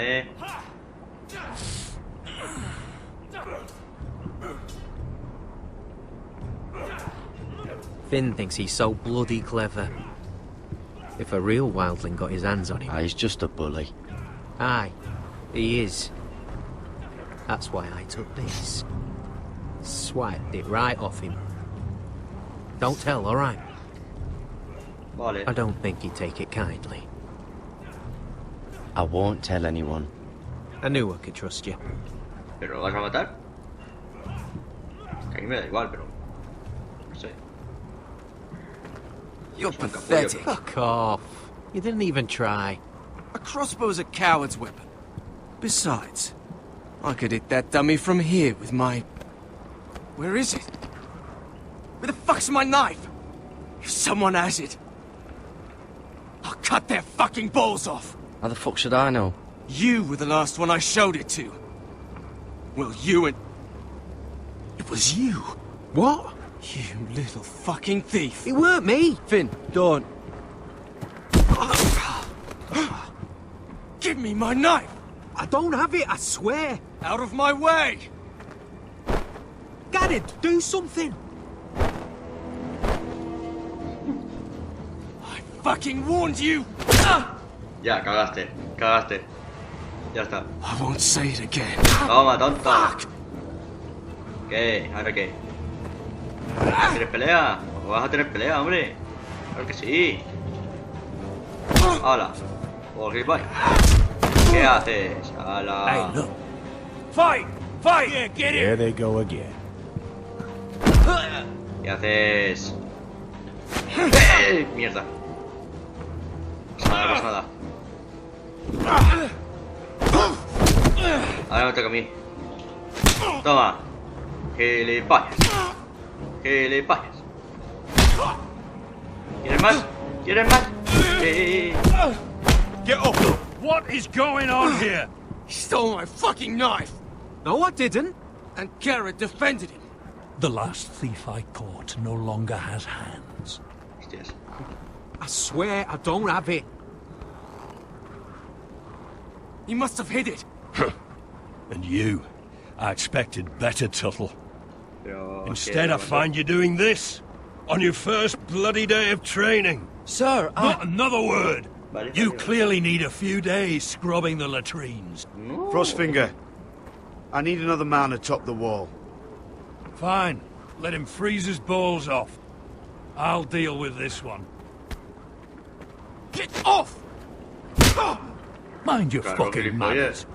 Finn thinks he's so bloody clever. If a real wildling got his hands on him... He's just a bully. Aye, he is. That's why I took this. Swiped it right off him. Don't tell, alright? Vale. I don't think he'd take it kindly. I won't tell anyone. I knew I could trust you. ¿Pero lo vas a matar? Que a mí me da igual, pero... No sé. You're pathetic. Fuck off. You didn't even try. A crossbow's a coward's weapon. Besides, I could hit that dummy from here with my... Where is it? Where the fuck's my knife? If someone has it, I'll cut their fucking balls off. How the fuck should I know? You were the last one I showed it to. Well, you and... It was you. What? You little fucking thief. It weren't me. Finn, don't. Give me my knife. I don't have it, I swear. Out of my way. Garrett, do something. I fucking warned you. Ya, cagaste. Cagaste. Ya está. I won't say it again. Toma, tonto. ¿Qué? ¿Ahora qué? ¿Quieres pelea? ¿O vas a tener pelea, hombre? Claro que sí. ¡Hala! ¡Oh, gilipollas! ¿Qué haces? ¡Hala! Hey, look. Fight! Fight! Yeah, get it! There they go again. ¿Qué haces? ¡Mierda! No pasa nada. Ahora me toca a mí. Toma. Gilipollas. Gilipollas. ¿Quieres más? ¿Quieres más? Sí. Get off! What is going on here? He stole my fucking knife! No, I didn't. And Garrett defended him. The last thief I caught no longer has hands. Hostias. I swear I don't have it. He must have hid it. And you? I expected better, Tuttle. Pero, Instead, I find you doing this. On your first bloody day of training. Sir, Not another word. Vale, You vale. clearly need a few days scrubbing the latrines. No. Frostfinger, I need another man atop the wall. Fine. Let him freeze his balls off. I'll deal with this one. Get off! Mind your Claro, fucking gilipollas. manners.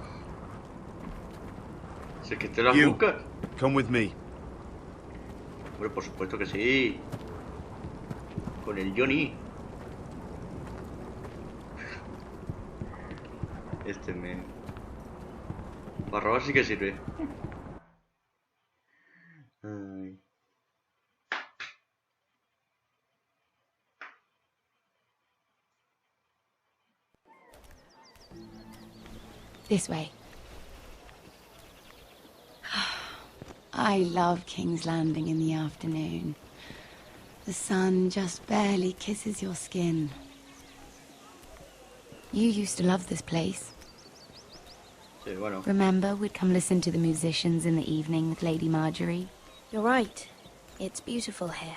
Si es que te las You, buscas. come with me. Hombre, por supuesto que sí. Con el Johnny. Este men. Para robar sí que sirve. Ay. This way. I love King's Landing in the afternoon. The sun just barely kisses your skin. You used to love this place. Sí, bueno. Remember, we'd come listen to the musicians in the evening with Lady Marjorie? You're right. It's beautiful here.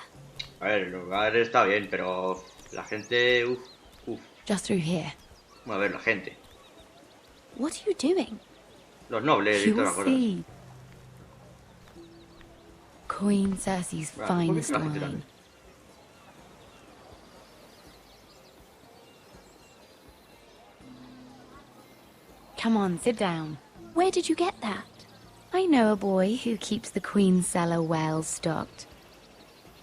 A ver, el lugar está bien, pero la gente... Uf. Just through here. A ver, la gente. What are you doing? Los nobles y You'll todas las cosas. see. Queen Cersei's Right, finest ¿por qué la gente wine. Come on, sit down. Where did you get that? I know a boy who keeps the Queen's cellar well stocked.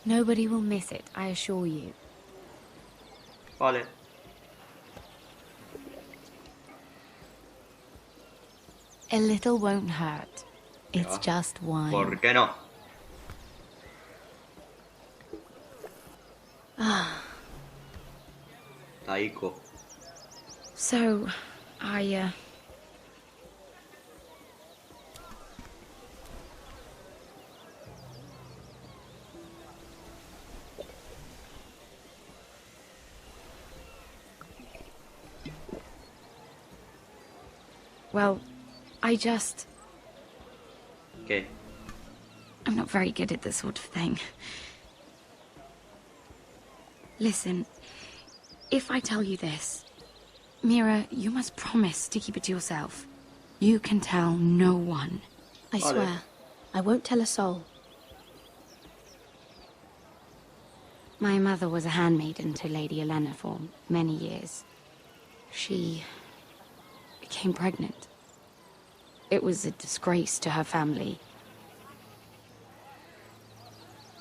Nobody will miss it, I assure you. Vale. A little won't hurt. It's Ya. just wine. ¿Por qué no? Ah, Taiko. so, well, I just... ¿Qué? I'm not very good at this sort of thing. Listen, if I tell you this, Mira, you must promise to keep it to yourself. You can tell no one. I swear, I won't tell a soul. My mother was a handmaiden to Lady Olenna for many years. She became pregnant. It was a disgrace to her family.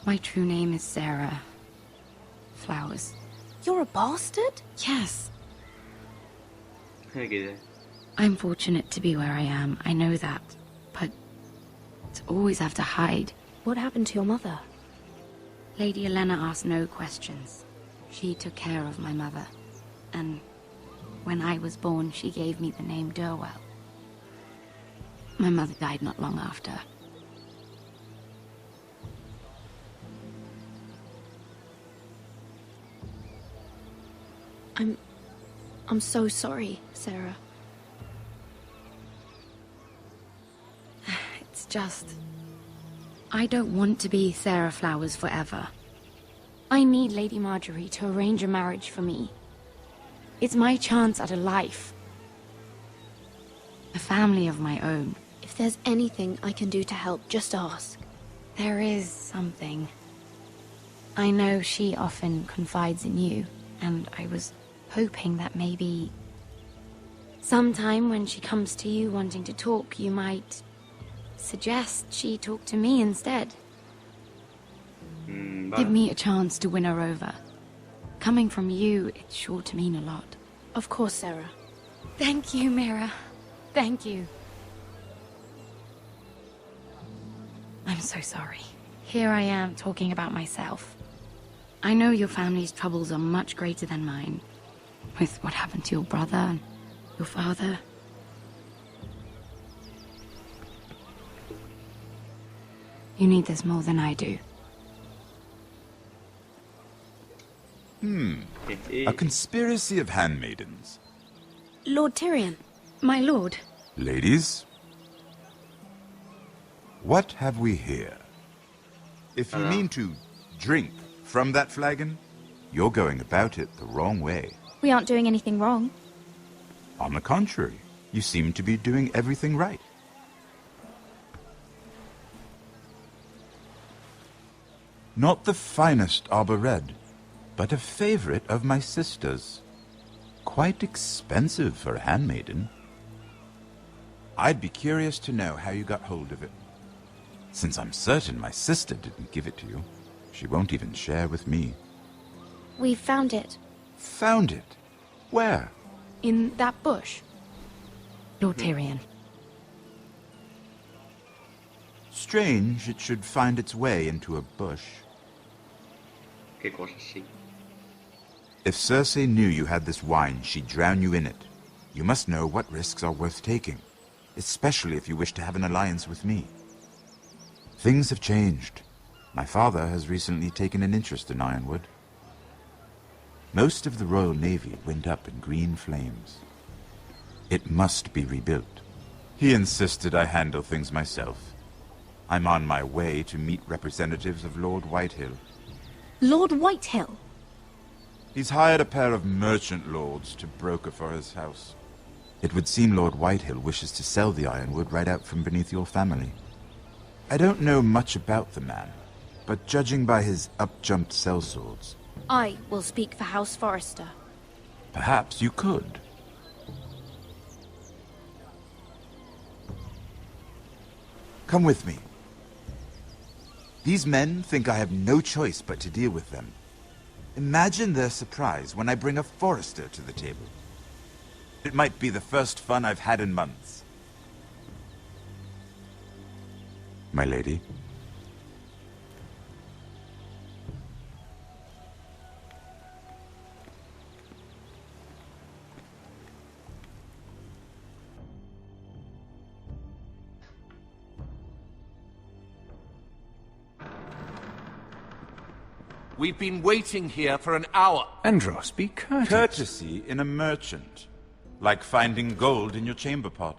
My true name is Sarah Flowers. You're a bastard? Yes. ¿Qué? I'm fortunate to be where I am, I know that. But to always have to hide. What happened to your mother? Lady Olenna asked no questions. She took care of my mother. And when I was born, she gave me the name Durwell. My mother died not long after. I'm so sorry, Sarah. It's just... I don't want to be Sarah Flowers forever. I need Lady Marjorie to arrange a marriage for me. It's my chance at a life. A family of my own. If there's anything I can do to help, just ask. There is something. I know she often confides in you, and I was hoping that maybe sometime when she comes to you wanting to talk, you might suggest she talk to me instead. Give me a chance to win her over. Coming from you, it's sure to mean a lot. Of course, Sarah. Thank you, Mira. Thank you. I'm so sorry. Here I am talking about myself. I know your family's troubles are much greater than mine. With what happened to your brother and your father. You need this more than I do. A conspiracy of handmaidens. Lord Tyrion, my lord. Ladies, what have we here? If you mean to drink from that flagon, you're going about it the wrong way. We aren't doing anything wrong. On the contrary, you seem to be doing everything right. Not the finest arbor red, but a favorite of my sister's. Quite expensive for a handmaiden. I'd be curious to know how you got hold of it. Since I'm certain my sister didn't give it to you, she won't even share with me. We found it. Found it? Where? In that bush. Lord Tyrion. Strange it should find its way into a bush. ¿Qué cosa así? If Cersei knew you had this wine, she'd drown you in it. You must know what risks are worth taking, especially if you wish to have an alliance with me. Things have changed. My father has recently taken an interest in Ironwood. Most of the Royal Navy went up in green flames. It must be rebuilt. He insisted I handle things myself. I'm on my way to meet representatives of Lord Whitehill. Lord Whitehill? He's hired a pair of merchant lords to broker for his house. It would seem Lord Whitehill wishes to sell the Ironwood right out from beneath your family. I don't know much about the man, but judging by his up-jumped sellswords... I will speak for House Forrester. Perhaps you could. Come with me. These men think I have no choice but to deal with them. Imagine their surprise when I bring a Forrester to the table. It might be the first fun I've had in months. My lady. We've been waiting here for an hour. Andros, be courteous. Courtesy in a merchant. Like finding gold in your chamber pot.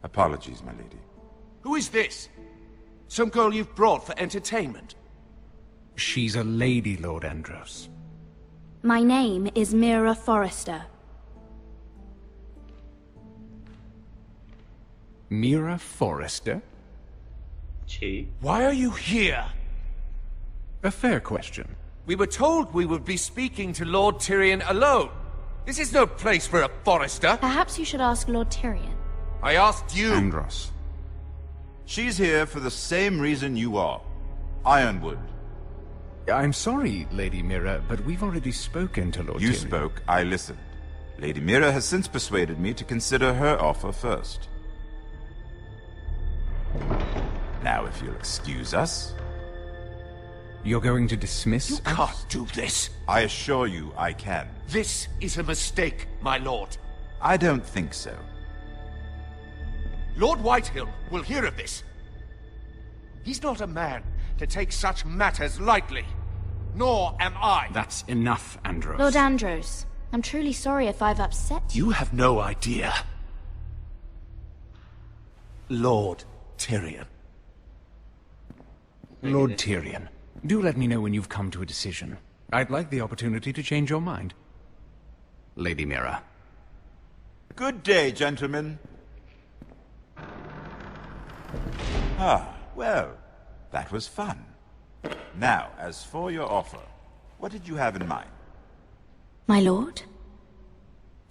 Apologies, my lady. Who is this? Some girl you've brought for entertainment? She's a lady, Lord Andros. My name is Mira Forrester. Mira Forrester? Why are you here? A fair question. We were told we would be speaking to Lord Tyrion alone. This is no place for a Forrester. Perhaps you should ask Lord Tyrion. I asked you. Andros. She's here for the same reason you are. Ironwood. I'm sorry, Lady Mira, but we've already spoken to Lord Tyrion. You spoke, I listened. Lady Mira has since persuaded me to consider her offer first. Now, if you'll excuse us... You're going to dismiss You us? can't do this. I assure you I can. This is a mistake, my lord. I don't think so. Lord Whitehill will hear of this. He's not a man to take such matters lightly. Nor am I. That's enough, Andros. Lord Andros, I'm truly sorry if I've upset you. You have no idea. Lord Tyrion. Lord Tyrion, do let me know when you've come to a decision. I'd like the opportunity to change your mind. Lady Mira. Good day, gentlemen. Ah, well, that was fun. Now, as for your offer, what did you have in mind? My lord,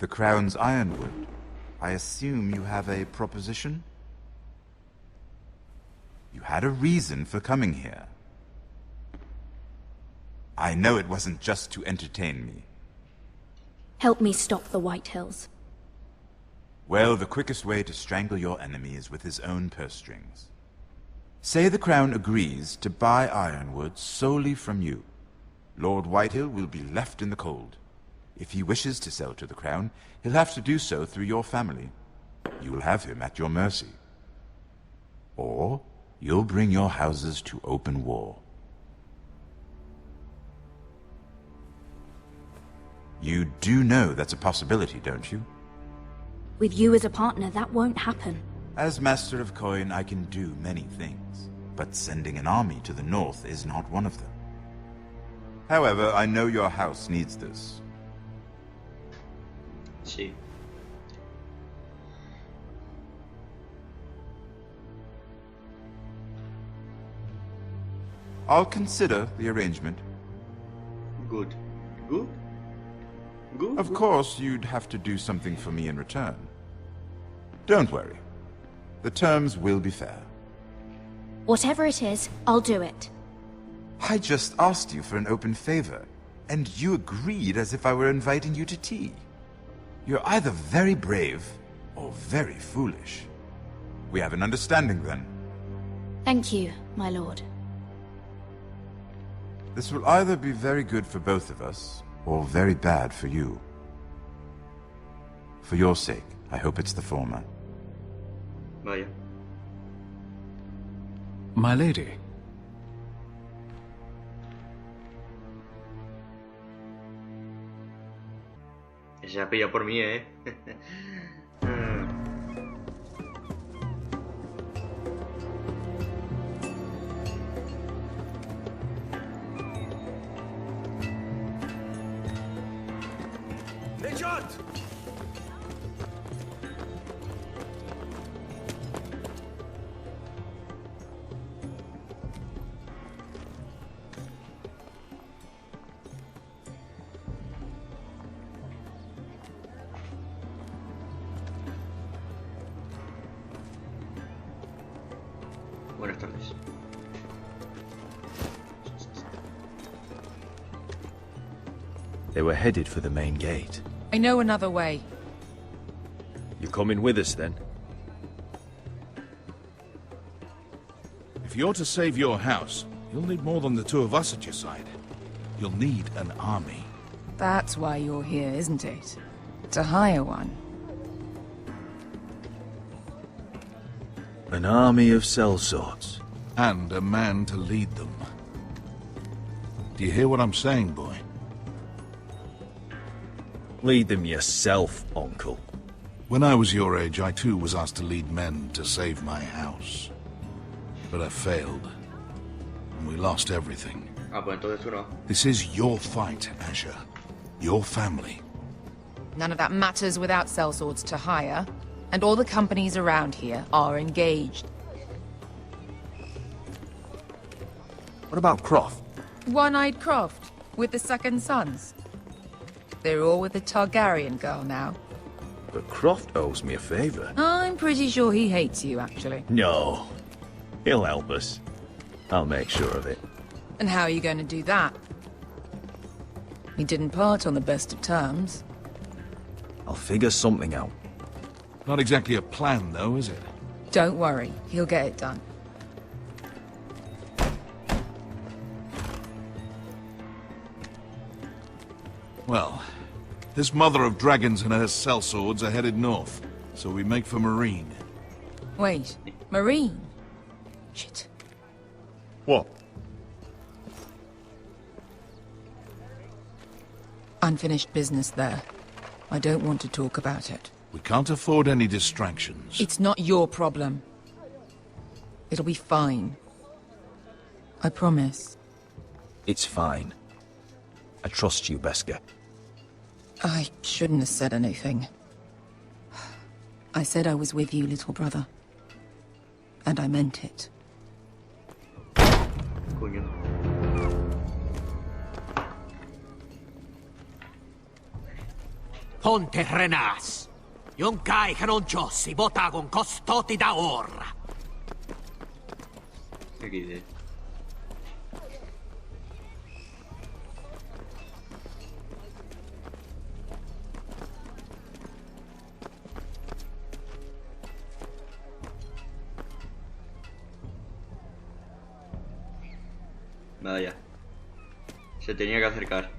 The Crown's Ironwood. I assume you have a proposition? You had a reason for coming here. I know it wasn't just to entertain me. Help me stop the White Hills. Well, the quickest way to strangle your enemy is with his own purse strings. Say the Crown agrees to buy Ironwood solely from you. Lord Whitehill will be left in the cold. If he wishes to sell to the Crown, he'll have to do so through your family. You will have him at your mercy. Or you'll bring your houses to open war. You do know that's a possibility, don't you? With you as a partner, that won't happen. As Master of Coin, I can do many things, but sending an army to the north is not one of them. However, I know your house needs this. Sí. I'll consider the arrangement. Good. Good? Good? Of course, you'd have to do something for me in return. Don't worry. The terms will be fair. Whatever it is, I'll do it. I just asked you for an open favor, and you agreed as if I were inviting you to tea. You're either very brave or very foolish. We have an understanding then. Thank you, my lord. This will either be very good for both of us, or very bad for you. For your sake, I hope it's the former. Vaya. My lady. Se ha pillado por mí, ¿eh? Nejat! Buenas tardes. They were headed for the main gate. I know another way. You coming with us then? If you're to save your house, you'll need more than the two of us at your side. You'll need an army. That's why you're here, isn't it? To hire one. An army of sellswords. And a man to lead them. Do you hear what I'm saying, boy? Lead them yourself, uncle. When I was your age, I too was asked to lead men to save my house. But I failed. And we lost everything. Ah, pues entonces tú no. This is your fight, Asher. Your family. None of that matters without sellswords to hire. And all the companies around here are engaged. What about Croft? One-eyed Croft, with the second sons. They're all with the Targaryen girl now. But Croft owes me a favor. I'm pretty sure he hates you, actually. No. He'll help us. I'll make sure of it. And how are you going to do that? We didn't part on the best of terms. I'll figure something out. Not exactly a plan, though, is it? Don't worry, he'll get it done. Well, this mother of dragons and her sellswords are headed north, so we make for Marine. Wait, Marine? Shit. What? Unfinished business there. I don't want to talk about it. We can't afford any distractions. It's not your problem. It'll be fine. I promise. It's fine. I trust you, Beskar. I shouldn't have said anything. I said I was with you, little brother. And I meant it. Coño. Ponte renas. Yon kai canon jossi botagon costoti da orra. XD. Vaya. Se tenía que acercar.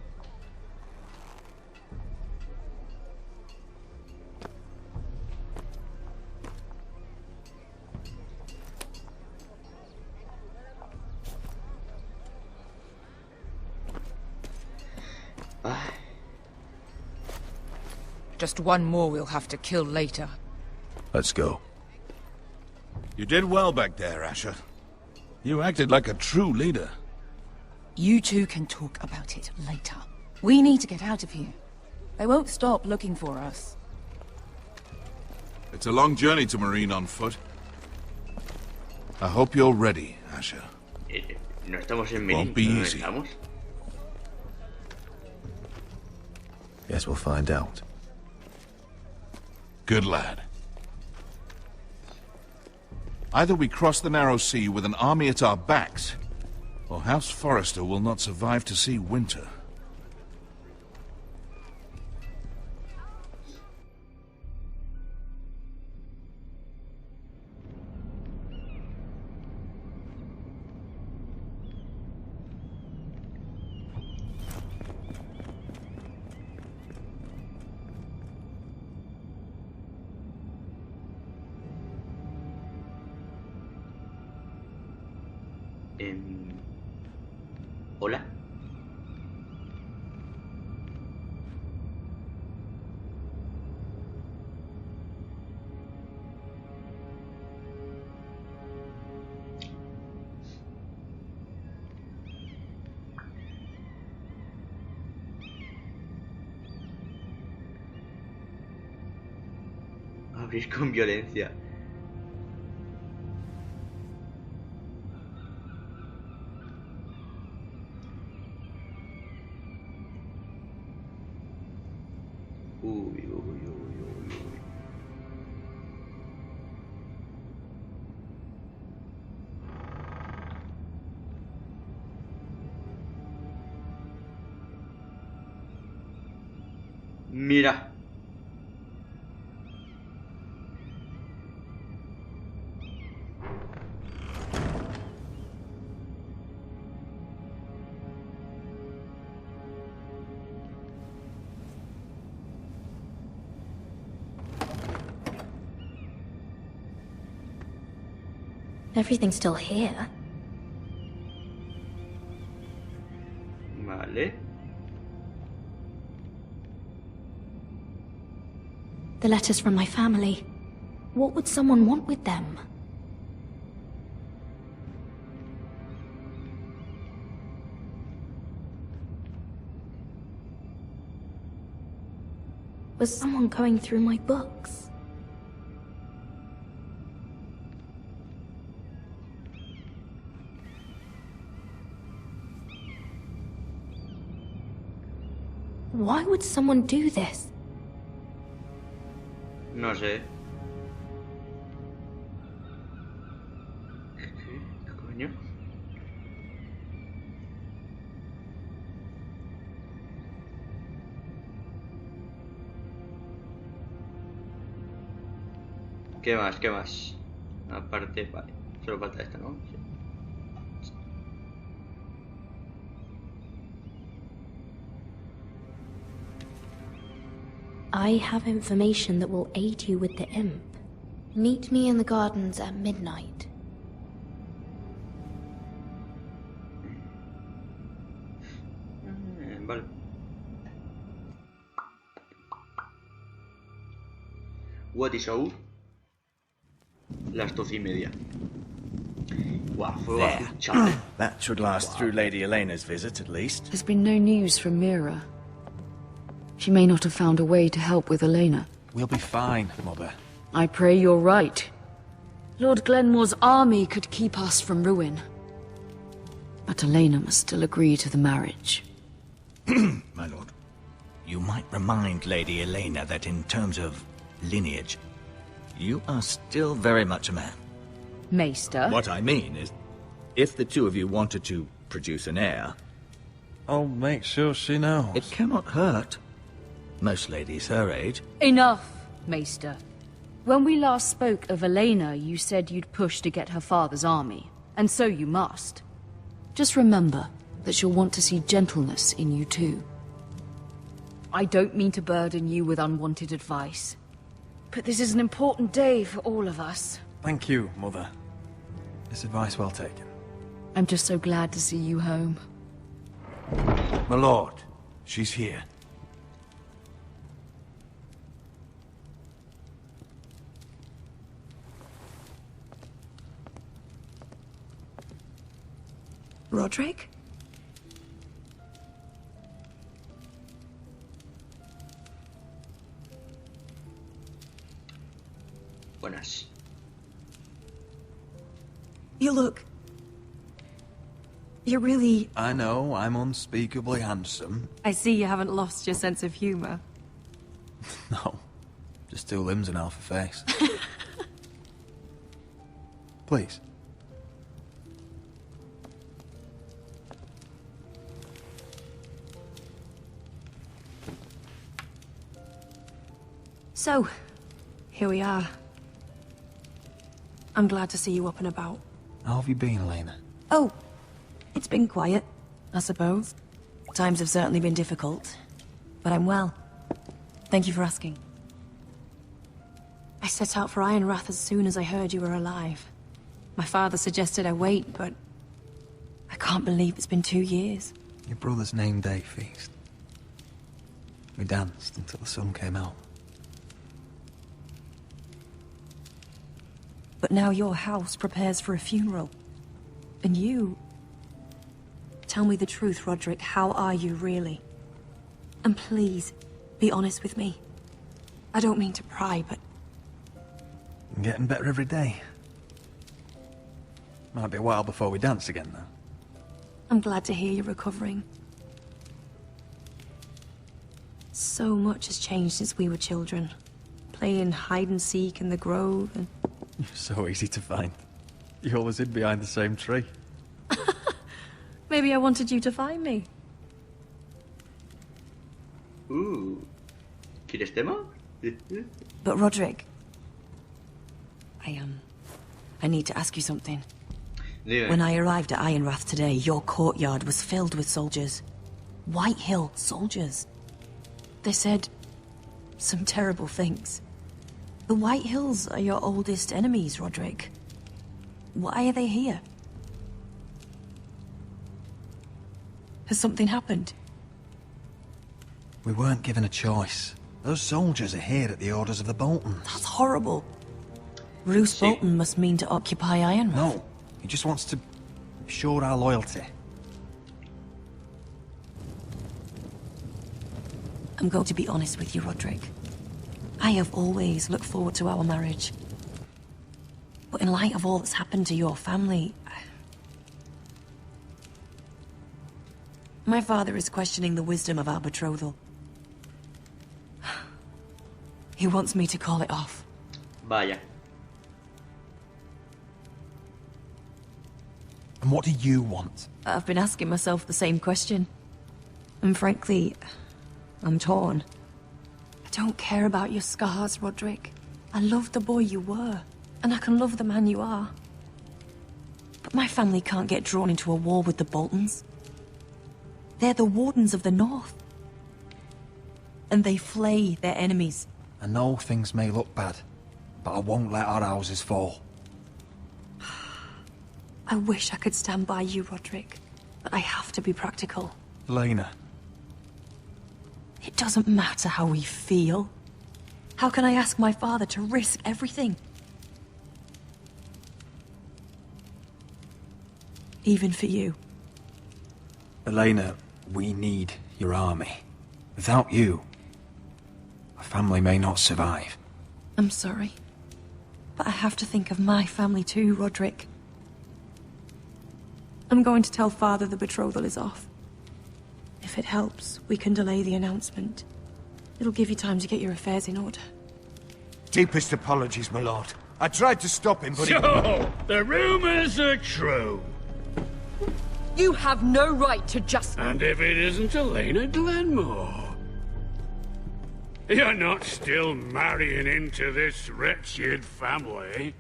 Just one more we'll have to kill later. Let's go. You did well back there, Asher. You acted like a true leader. You two can talk about it later. We need to get out of here. They won't stop looking for us. It's a long journey to Marine on foot. I hope you're ready, Asher. No estamos en Marine. Won't be ¿No easy. estamos? Guess we'll find out. Good lad. Either we cross the narrow sea with an army at our backs, or House Forrester will not survive to see winter. Hola. Abrir con violencia. Uy. Mira. Everything's still here. Vale. The letters from my family. What would someone want with them? Was someone going through my books? Why would someone do this? No sé. ¿Qué coño? ¿Qué más? ¿Qué más? Aparte, vale. Solo falta esta, ¿no? Sí. I have information that will aid you with the imp. Meet me in the gardens at midnight. Vale. What is out? Las 12:30. Wow, fue bajo, chaval. That should last through Lady Elena's visit, at least. There's been no news from Mira. She may not have found a way to help with Elena. We'll be fine, Mother. I pray you're right. Lord Glenmore's army could keep us from ruin. But Elena must still agree to the marriage. My lord. you might remind Lady Elena that in terms of lineage, you are still very much a man. Maester? What I mean is, if the two of you wanted to produce an heir, I'll make sure she knows. it cannot hurt. Most ladies her age. Enough, Maester. When we last spoke of Elena, you said you'd push to get her father's army, and so you must. Just remember that she'll want to see gentleness in you too. I don't mean to burden you with unwanted advice, but this is an important day for all of us. Thank you, Mother. This advice well taken. I'm just so glad to see you home. My lord, she's here. Roderick? Buenas. You look... You're really... I know, I'm unspeakably handsome. I see you haven't lost your sense of humor. No, just two limbs and half a face. Please. So, here we are. I'm glad to see you up and about. How have you been, Elena? Oh, it's been quiet, I suppose. Times have certainly been difficult, but I'm well. Thank you for asking. I set out for Ironrath as soon as I heard you were alive. My father suggested I wait, but I can't believe it's been 2 years. Your brother's name day feast. We danced until the sun came out. But now your house prepares for a funeral. And you... Tell me the truth, Roderick. How are you, really? And please, be honest with me. I don't mean to pry, but... I'm getting better every day. Might be a while before we dance again, though. I'm glad to hear you're recovering. So much has changed since we were children. Playing hide-and-seek in the grove and... You're so easy to find. You always hid behind the same tree. Maybe I wanted you to find me. ¿Quieres tema? But Roderick... I need to ask you something. Dime. When I arrived at Ironrath today, your courtyard was filled with soldiers. White Hill soldiers. They said some terrible things. The White Hills are your oldest enemies, Roderick. Why are they here? Has something happened? We weren't given a choice. Those soldiers are here at the orders of the Boltons. That's horrible. Roose Bolton must mean to occupy Ironrath. No, he just wants to ensure our loyalty. I'm going to be honest with you, Roderick. I have always looked forward to our marriage. But in light of all that's happened to your family... My father is questioning the wisdom of our betrothal. He wants me to call it off. Vaya. And what do you want? I've been asking myself the same question. And frankly, I'm torn. I don't care about your scars, Roderick. I love the boy you were, and I can love the man you are. But my family can't get drawn into a war with the Boltons. They're the Wardens of the North. And they flay their enemies. I know things may look bad, but I won't let our houses fall. I wish I could stand by you, Roderick, but I have to be practical. Elena. It doesn't matter how we feel. How can I ask my father to risk everything? Even for you. Elena, we need your army. Without you, our family may not survive. I'm sorry, but I have to think of my family too, Roderick. I'm going to tell Father the betrothal is off. If If it helps, we can delay the announcement. It'll give you time to get your affairs in order. Deepest apologies, my lord. I tried to stop him, but So, the rumors are true. You have no right to just... And if it isn't Elena Glenmore? You're not still marrying into this wretched family?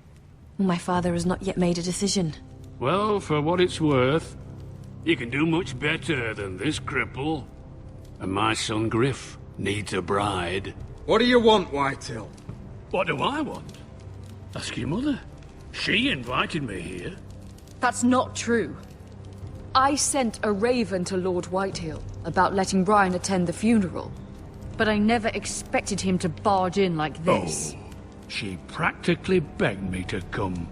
My father has not yet made a decision. Well, for what it's worth, you can do much better than this cripple. And my son Griff needs a bride. What do you want, Whitehill? What do I want? Ask your mother. She invited me here. That's not true. I sent a raven to Lord Whitehill about letting Brian attend the funeral. But I never expected him to barge in like this. Oh, she practically begged me to come.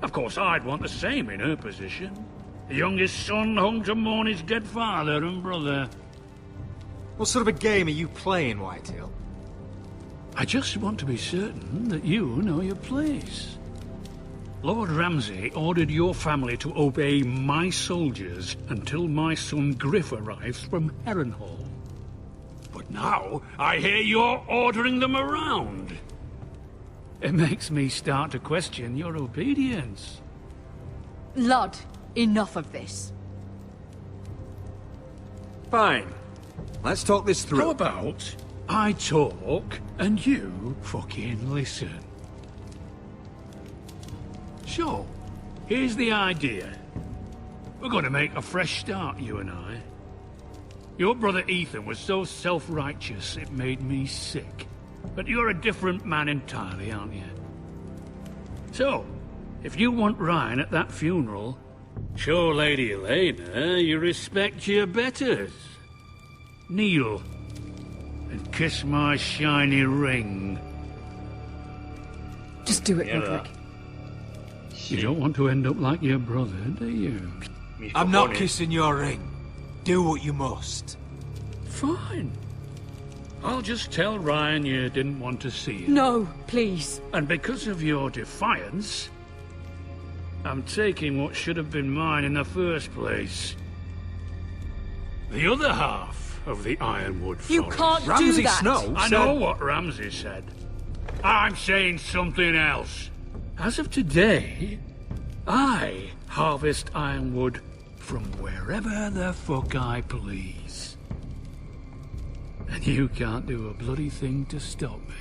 Of course, I'd want the same in her position. The youngest son home to mourn his dead father and brother. What sort of a game are you playing, Whitehill? I just want to be certain that you know your place. Lord Ramsay ordered your family to obey my soldiers until my son Griff arrives from Harrenhal. But now, I hear you're ordering them around. It makes me start to question your obedience. Lud, enough of this. Fine. Let's talk this through. How about I talk and you fucking listen? So, here's the idea. We're going to make a fresh start, you and I. Your brother Ethan was so self-righteous it made me sick. But you're a different man entirely, aren't you? So, if you want Ryan at that funeral, show Lady Elena you respect your betters. Kneel and kiss my shiny ring. Just do it, Roderick. You don't want to end up like your brother, do you? I'm not kissing your ring. Do what you must. Fine. I'll just tell Ryan you didn't want to see him. No, please. And because of your defiance, I'm taking what should have been mine in the first place. The other half of the Ironwood Forest. You can't Ramsay do that. Snow I said... know what Ramsay said. I'm saying something else. As of today, I harvest ironwood from wherever the fuck I please. And you can't do a bloody thing to stop me.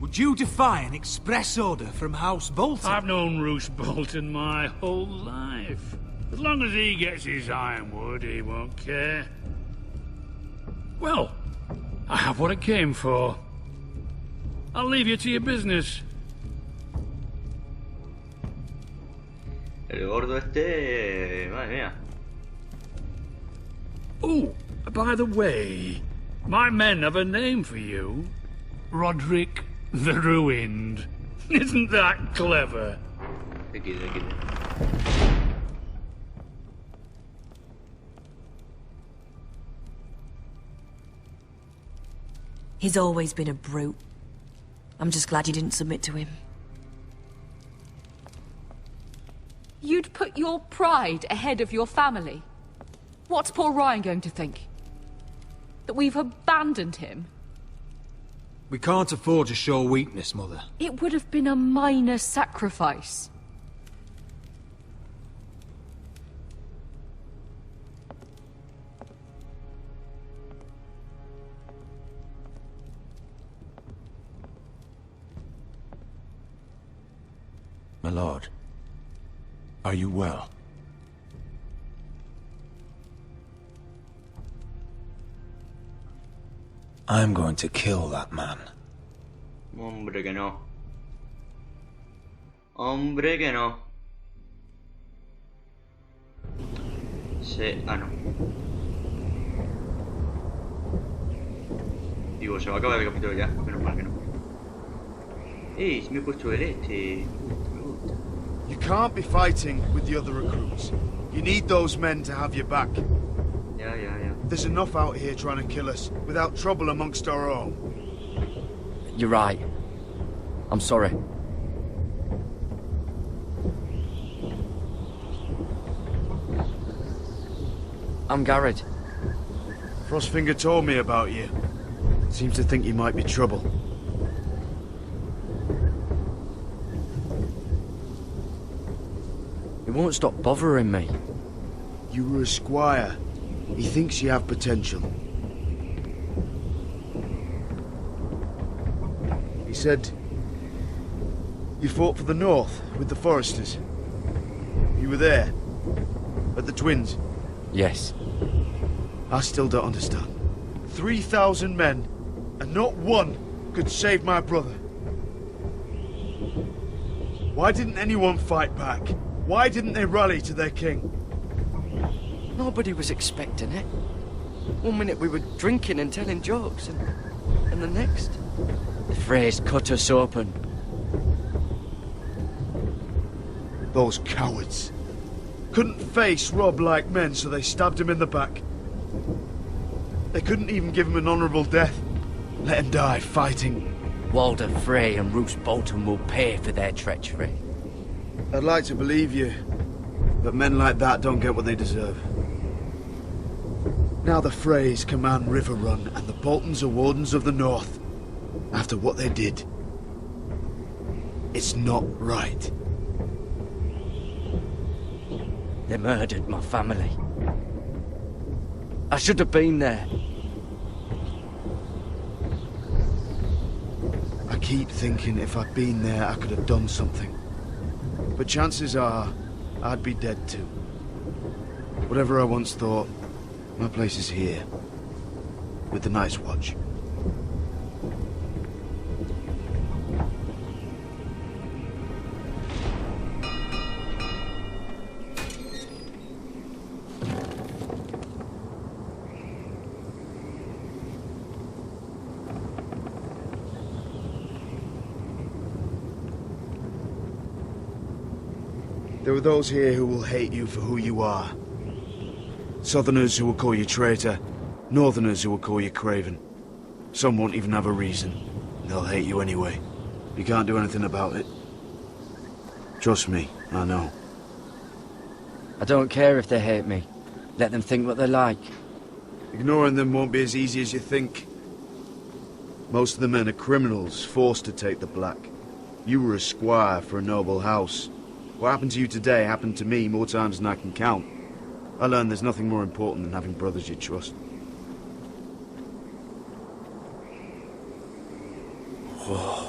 Would you defy an express order from House Bolton? I've known Roose Bolton my whole life. As long as he gets his ironwood, he won't care. Well, I have what I came for. I'll leave you to your business. El gordo este... Madre mía. Oh, by the way, my men have a name for you. Roderick the Ruined. Isn't that clever? He's always been a brute. I'm just glad you didn't submit to him. You'd put your pride ahead of your family. What's poor Ryan going to think? That we've abandoned him? We can't afford to show weakness, Mother. It would have been a minor sacrifice. My lord, are you well? I'm going to kill that man. Hombre que no. Hombre que no. Ah, no. Digo, se va a acabar el capítulo ya. Menos mal que no. Se me he puesto el este. You can't be fighting with the other recruits. You need those men to have your back. Yeah. There's enough out here trying to kill us, without trouble amongst our own. You're right. I'm sorry. I'm Garrett. Frostfinger told me about you. Seems to think you might be trouble. He won't stop bothering me. You were a squire. He thinks you have potential. He said you fought for the North with the Foresters. You were there, at the Twins. Yes. I still don't understand. 3,000 men, and not one could save my brother. Why didn't anyone fight back? Why didn't they rally to their king? Nobody was expecting it. One minute we were drinking and telling jokes, and the next, the Freys cut us open. Those cowards. Couldn't face Robb like men, so they stabbed him in the back. They couldn't even give him an honourable death. Let him die fighting. Walder Frey and Roose Bolton will pay for their treachery. I'd like to believe you, but men like that don't get what they deserve. Now the Freys command Riverrun, and the Boltons are Wardens of the North. After what they did, it's not right. They murdered my family. I should have been there. I keep thinking if I'd been there, I could have done something. But chances are, I'd be dead too. Whatever I once thought, my place is here. With the Night's Watch. There are those here who will hate you for who you are. Southerners who will call you traitor, Northerners who will call you craven. Some won't even have a reason. They'll hate you anyway. You can't do anything about it. Trust me, I know. I don't care if they hate me. Let them think what they like. Ignoring them won't be as easy as you think. Most of the men are criminals, forced to take the black. You were a squire for a noble house. What happened to you today happened to me more times than I can count. I learned there's nothing more important than having brothers you trust. Whoa.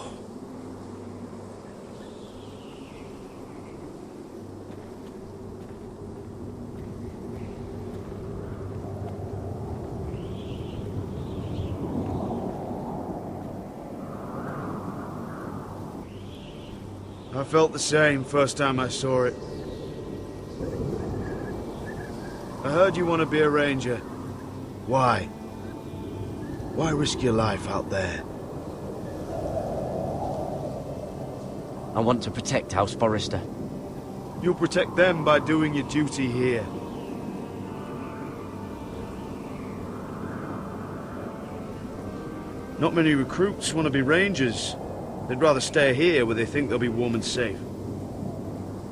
I felt the same first time I saw it. I heard you want to be a ranger. Why? Why risk your life out there? I want to protect House Forrester. You'll protect them by doing your duty here. Not many recruits want to be rangers. They'd rather stay here where they think they'll be warm and safe.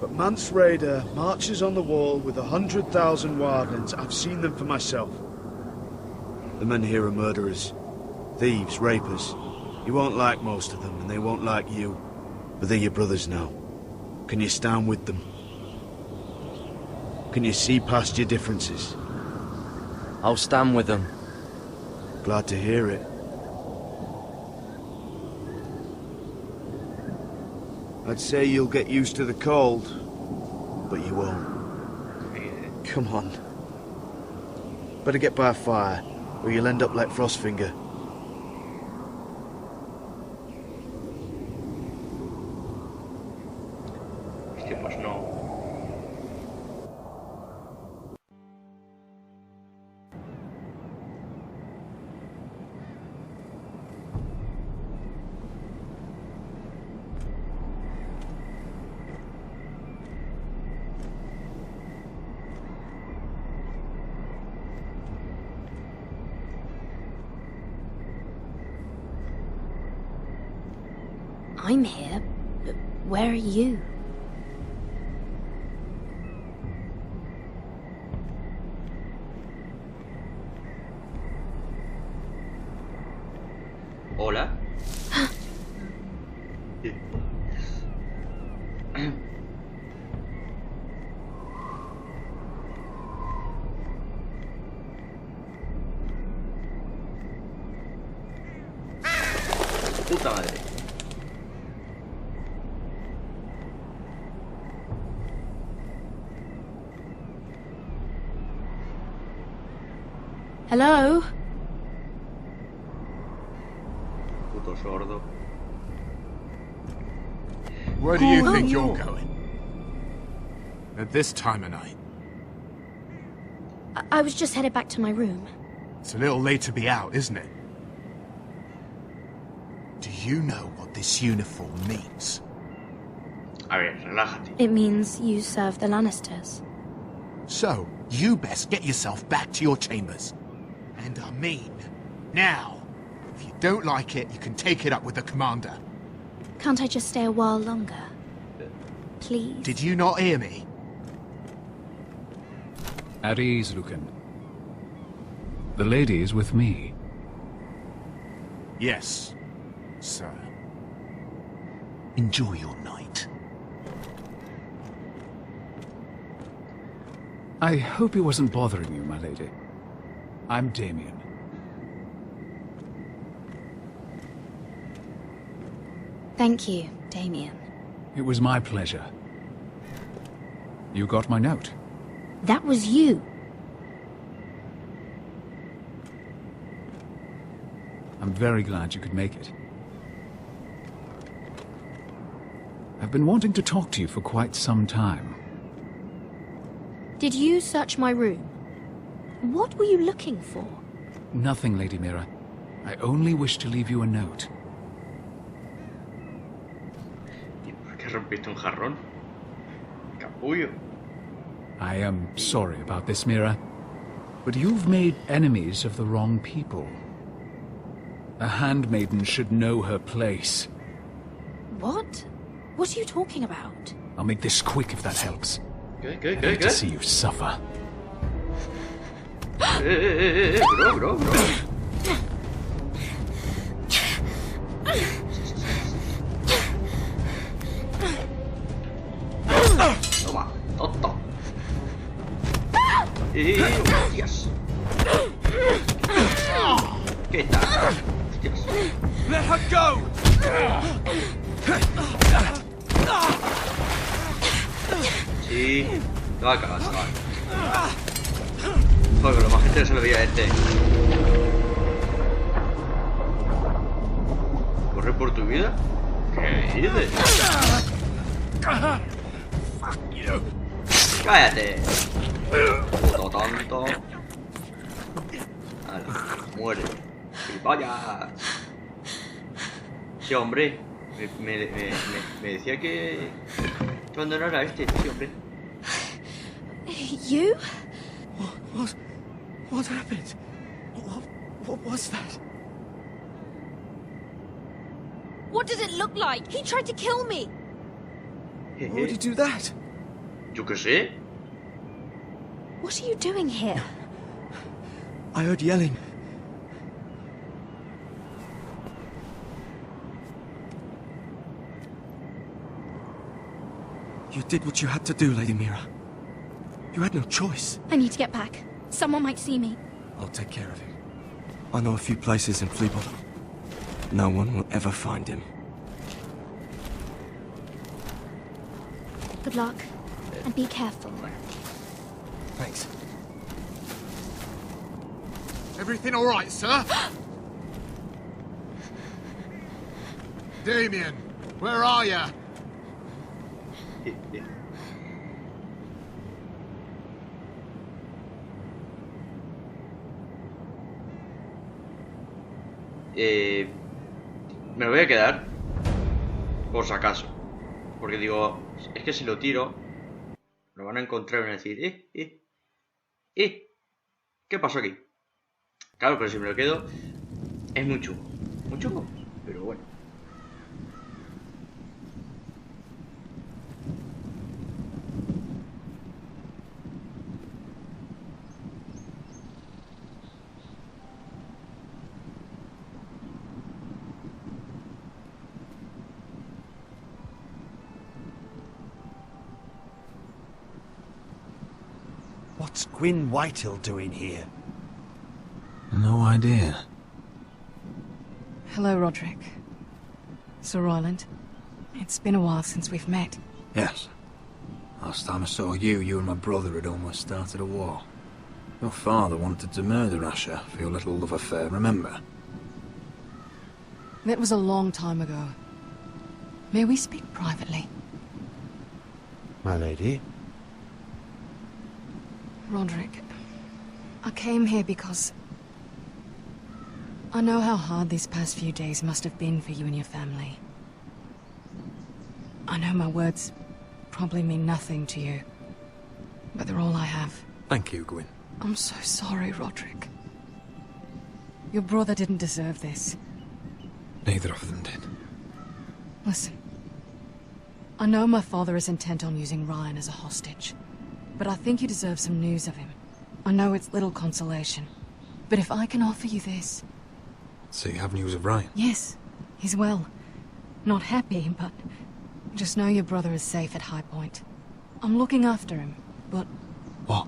But Mance Rayder marches on the wall with 100,000 wildlings. I've seen them for myself. The men here are murderers. Thieves, rapers. You won't like most of them, and they won't like you. But they're your brothers now. Can you stand with them? Can you see past your differences? I'll stand with them. Glad to hear it. I'd say you'll get used to the cold, but you won't. Come on. Better get by a fire, or you'll end up like Frostfinger. Pues no. I'm here, but where are you? Hola. Puta madre. Hello? Puto sordo. Where do you think you're going? At this time of night? I was just headed back to my room. It's a little late to be out, isn't it? Do you know what this uniform means? A ver, relájate. It means you serve the Lannisters. So, you best get yourself back to your chambers. And I mean, now. If you don't like it, you can take it up with the commander. Can't I just stay a while longer? Please? Did you not hear me? At ease, Lucan. The lady is with me. Yes, sir. Enjoy your night. I hope he wasn't bothering you, my lady. I'm Damien. Thank you, Damien. It was my pleasure. You got my note. That was you. I'm very glad you could make it. I've been wanting to talk to you for quite some time. Did you search my room? What were you looking for? Nothing, Lady Mira. I only wish to leave you a note. ¿Por qué rompiste un jarrón? Capullo. I am sorry about this, Mira, but you've made enemies of the wrong people. A handmaiden should know her place. What? What are you talking about? I'll make this quick if that helps. ¿Qué? I hate to see you suffer. Bro. Toma, tonto. Hostias. ¿Qué tal? Hostias. Let her go! Sí, lo va a cagar, chaval. Joder, lo más gente no se lo veía a este. ¿Corre por tu vida? ¿Qué dices? ¡Cállate! Puto tonto. Vale, muere. ¡Vaya! Sí, hombre. Me decía que abandonara a este, sí, hombre. You? What happened? What was that? What did it look like? He tried to kill me. Why would he do that? Yo qué sé. What are you doing here? I heard yelling. You did what you had to do, Lady Mira. You had no choice. I need to get back. Someone might see me. I'll take care of him. I know a few places in Fleabottom. No one will ever find him. Good luck. And be careful. Thanks. Everything all right, sir? Damien, where are you? Me lo voy a quedar por si acaso, porque digo, es que si lo tiro lo van a encontrar y van a decir ¿qué pasó aquí? Claro, pero si me lo quedo es muy chungo, pero bueno. What's Gwyn Whitehill doing here? No idea. Hello, Roderick. Sir Royland. It's been a while since we've met. Yes. Last time I saw you, you and my brother had almost started a war. Your father wanted to murder Asher for your little love affair, remember? That was a long time ago. May we speak privately? My lady? Roderick, I came here because I know how hard these past few days must have been for you and your family. I know my words probably mean nothing to you, but they're all I have. Thank you, Gwyn. I'm so sorry, Roderick. Your brother didn't deserve this. Neither of them did. Listen. I know my father is intent on using Ryan as a hostage, but I think you deserve some news of him. I know it's little consolation, but if I can offer you this... So you have news of Ryan? Yes, he's well. Not happy, but just know your brother is safe at High Point. I'm looking after him, but... What?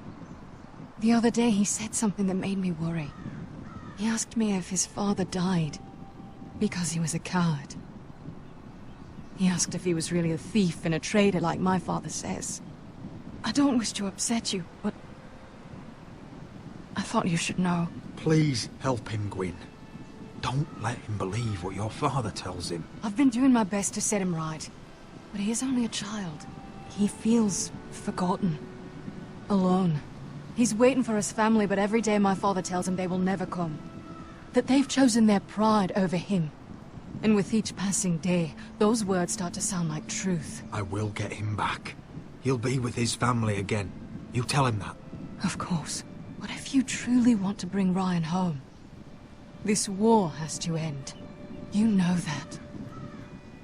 The other day he said something that made me worry. He asked me if his father died because he was a coward. He asked if he was really a thief and a traitor like my father says. I don't wish to upset you, but I thought you should know. Please help him, Gwyn. Don't let him believe what your father tells him. I've been doing my best to set him right, but he is only a child. He feels forgotten, alone. He's waiting for his family, but every day my father tells him they will never come. That they've chosen their pride over him. And with each passing day, those words start to sound like truth. I will get him back. He'll be with his family again. You tell him that. Of course. But if you truly want to bring Ryan home, this war has to end. You know that.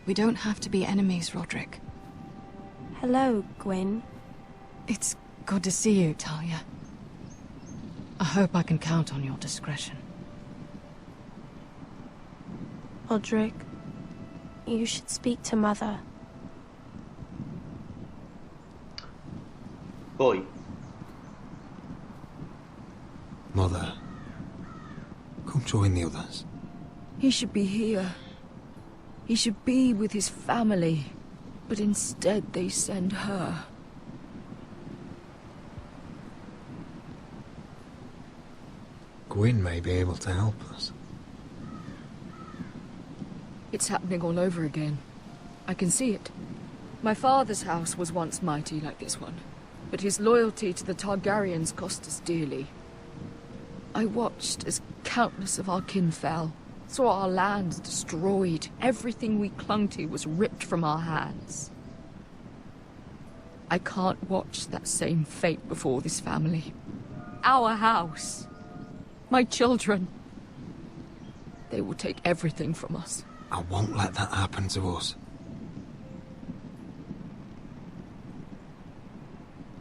We don't have to be enemies, Roderick. Hello, Gwyn. It's good to see you, Talia. I hope I can count on your discretion. Roderick, you should speak to Mother. Boy. Mother, come join the others. He should be here. He should be with his family. But instead they send her. Gwyn may be able to help us. It's happening all over again. I can see it. My father's house was once mighty like this one, but his loyalty to the Targaryens cost us dearly. I watched as countless of our kin fell, saw our lands destroyed, everything we clung to was ripped from our hands. I can't watch that same fate before this family. Our house. My children. They will take everything from us. I won't let that happen to us.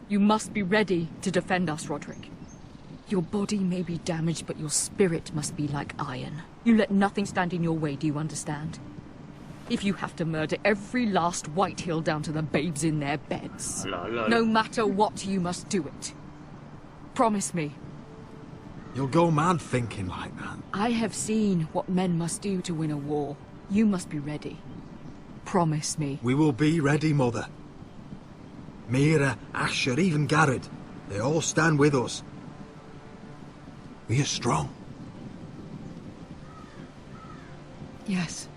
You must be ready to defend us, Roderick. Your body may be damaged, but your spirit must be like iron. You let nothing stand in your way, do you understand? If you have to murder every last Whitehill down to the babes in their beds, no matter what, you must do it. Promise me. You'll go mad thinking like that. I have seen what men must do to win a war. You must be ready. Promise me. We will be ready, Mother. Mira, Asher, even Garrett. They all stand with us. We are strong. Yes.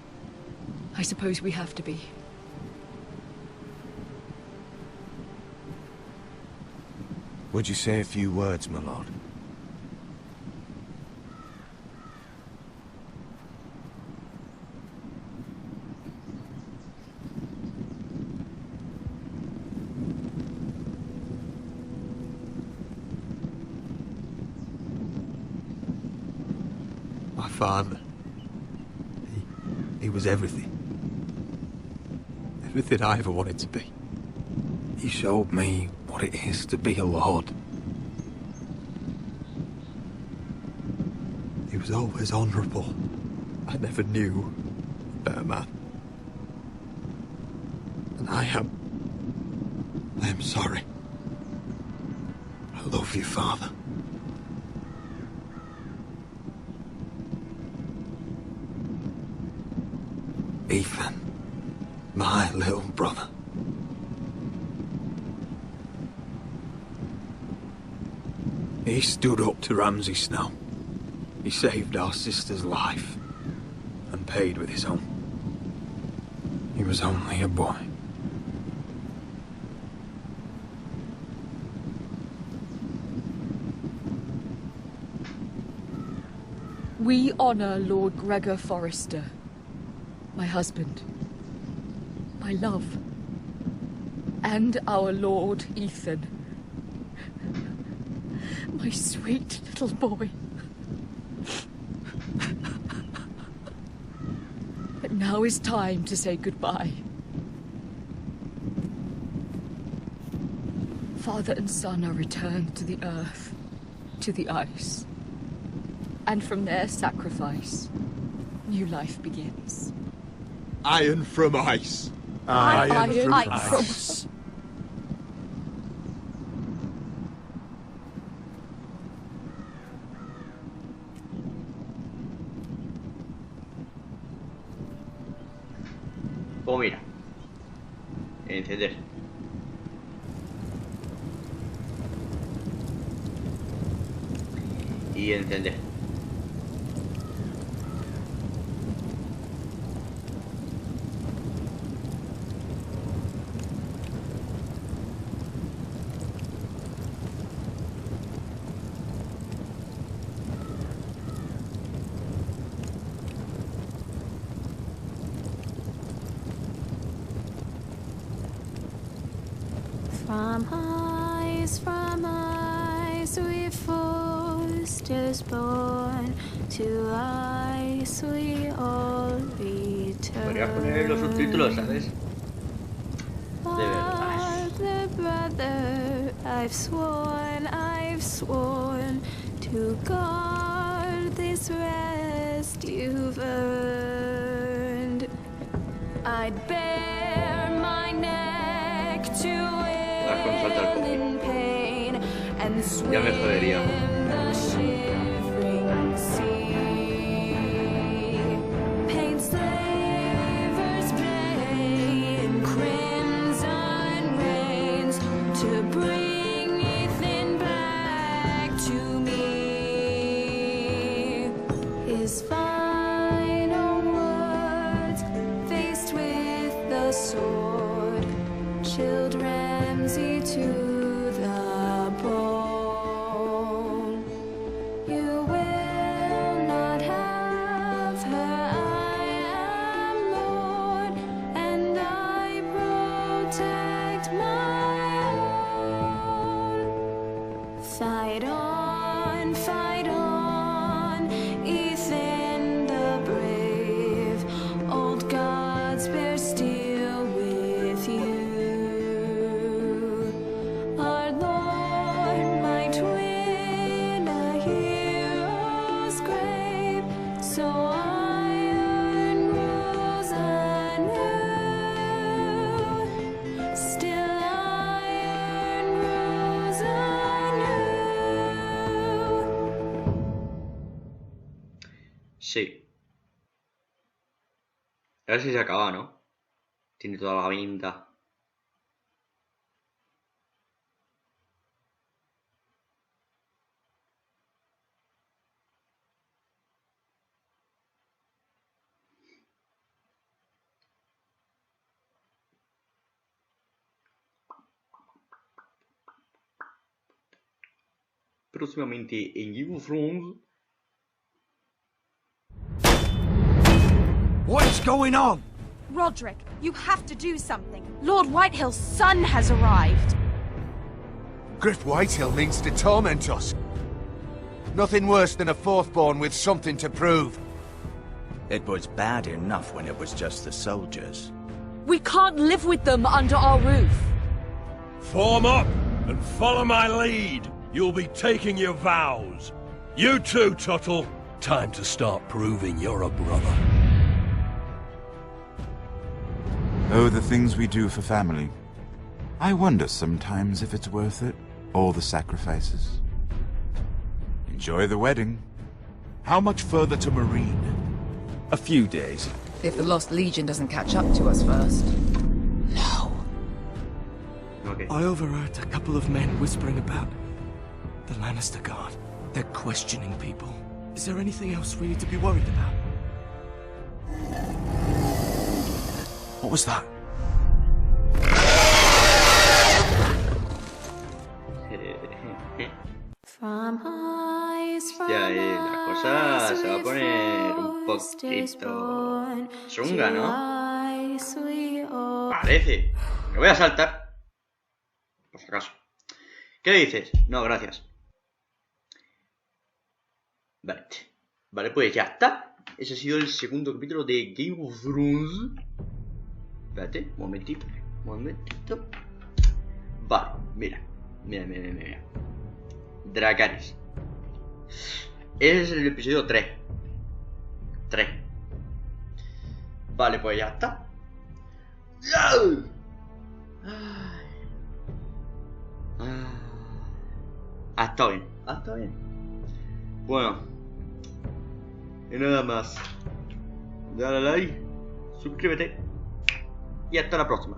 I suppose we have to be. Would you say a few words, my lord? My father. He was everything. Everything I ever wanted to be. He showed me what it is to be a lord. He was always honourable. I never knew a better man. And I am sorry. I I love you, Father. Ethan, my little brother. He stood up to Ramsay Snow. He saved our sister's life and paid with his own. He was only a boy. We honor Lord Gregor Forrester, my husband, my love, and our Lord Ethan, my sweet little boy. But now is time to say goodbye. Father and son are returned to the earth, to the ice. And from their sacrifice, new life begins. Iron from ice. Iron from ice. Pues mira. Encender. Y encender. From ice we Forsters born, to ice we all return. Podrías poner los subtítulos, ¿sabes? De verdad. Father, brother, I've sworn to guard this rest you've earned. I'd bare my neck to wail in pain and swim Ya me jodería. the shivering sea. Paint slavers play in crimson rains to bring Ethan back to me. His final words, faced with the sword, chilled Ramsay to the bone. You will not have her, I am Lord, and I protect my own. Fight on, Ethan the brave. Old gods bear steel with you. Our Lord might win a hero's grave, so iron rules anew. Still iron rules anew. Sí. A ver si se acaba, ¿no? Tiene toda la pinta. Próximamente en Game of Thrones. What's going on? Roderick, you have to do something. Lord Whitehill's son has arrived. Griff Whitehill means to torment us. Nothing worse than a fourthborn with something to prove. It was bad enough when it was just the soldiers. We can't live with them under our roof. Form up and follow my lead. You'll be taking your vows. You too, Tuttle. Time to start proving you're a brother. Oh, the things we do for family. I wonder sometimes if it's worth it. all the sacrifices. Enjoy the wedding. How much further to Marine? A few days. If the Lost Legion doesn't catch up to us first. Okay. I overheard a couple of men whispering about the Lannister Guard. They're questioning people. Is there anything else we need to be worried about? What was that? Ya, la cosa se va a poner un poquito chunga, ¿no? Parece. Me voy a saltar. Por si acaso. ¿Qué dices? No, gracias. Vale. Vale, pues ya está. Ese ha sido el segundo capítulo de Game of Thrones. Espérate, un momentito. Vale, mira. Dracarys. Ese es el episodio 3. Vale, pues ya está. Está bien. Bueno. Y nada más. Dale like, suscríbete. Y hasta la próxima.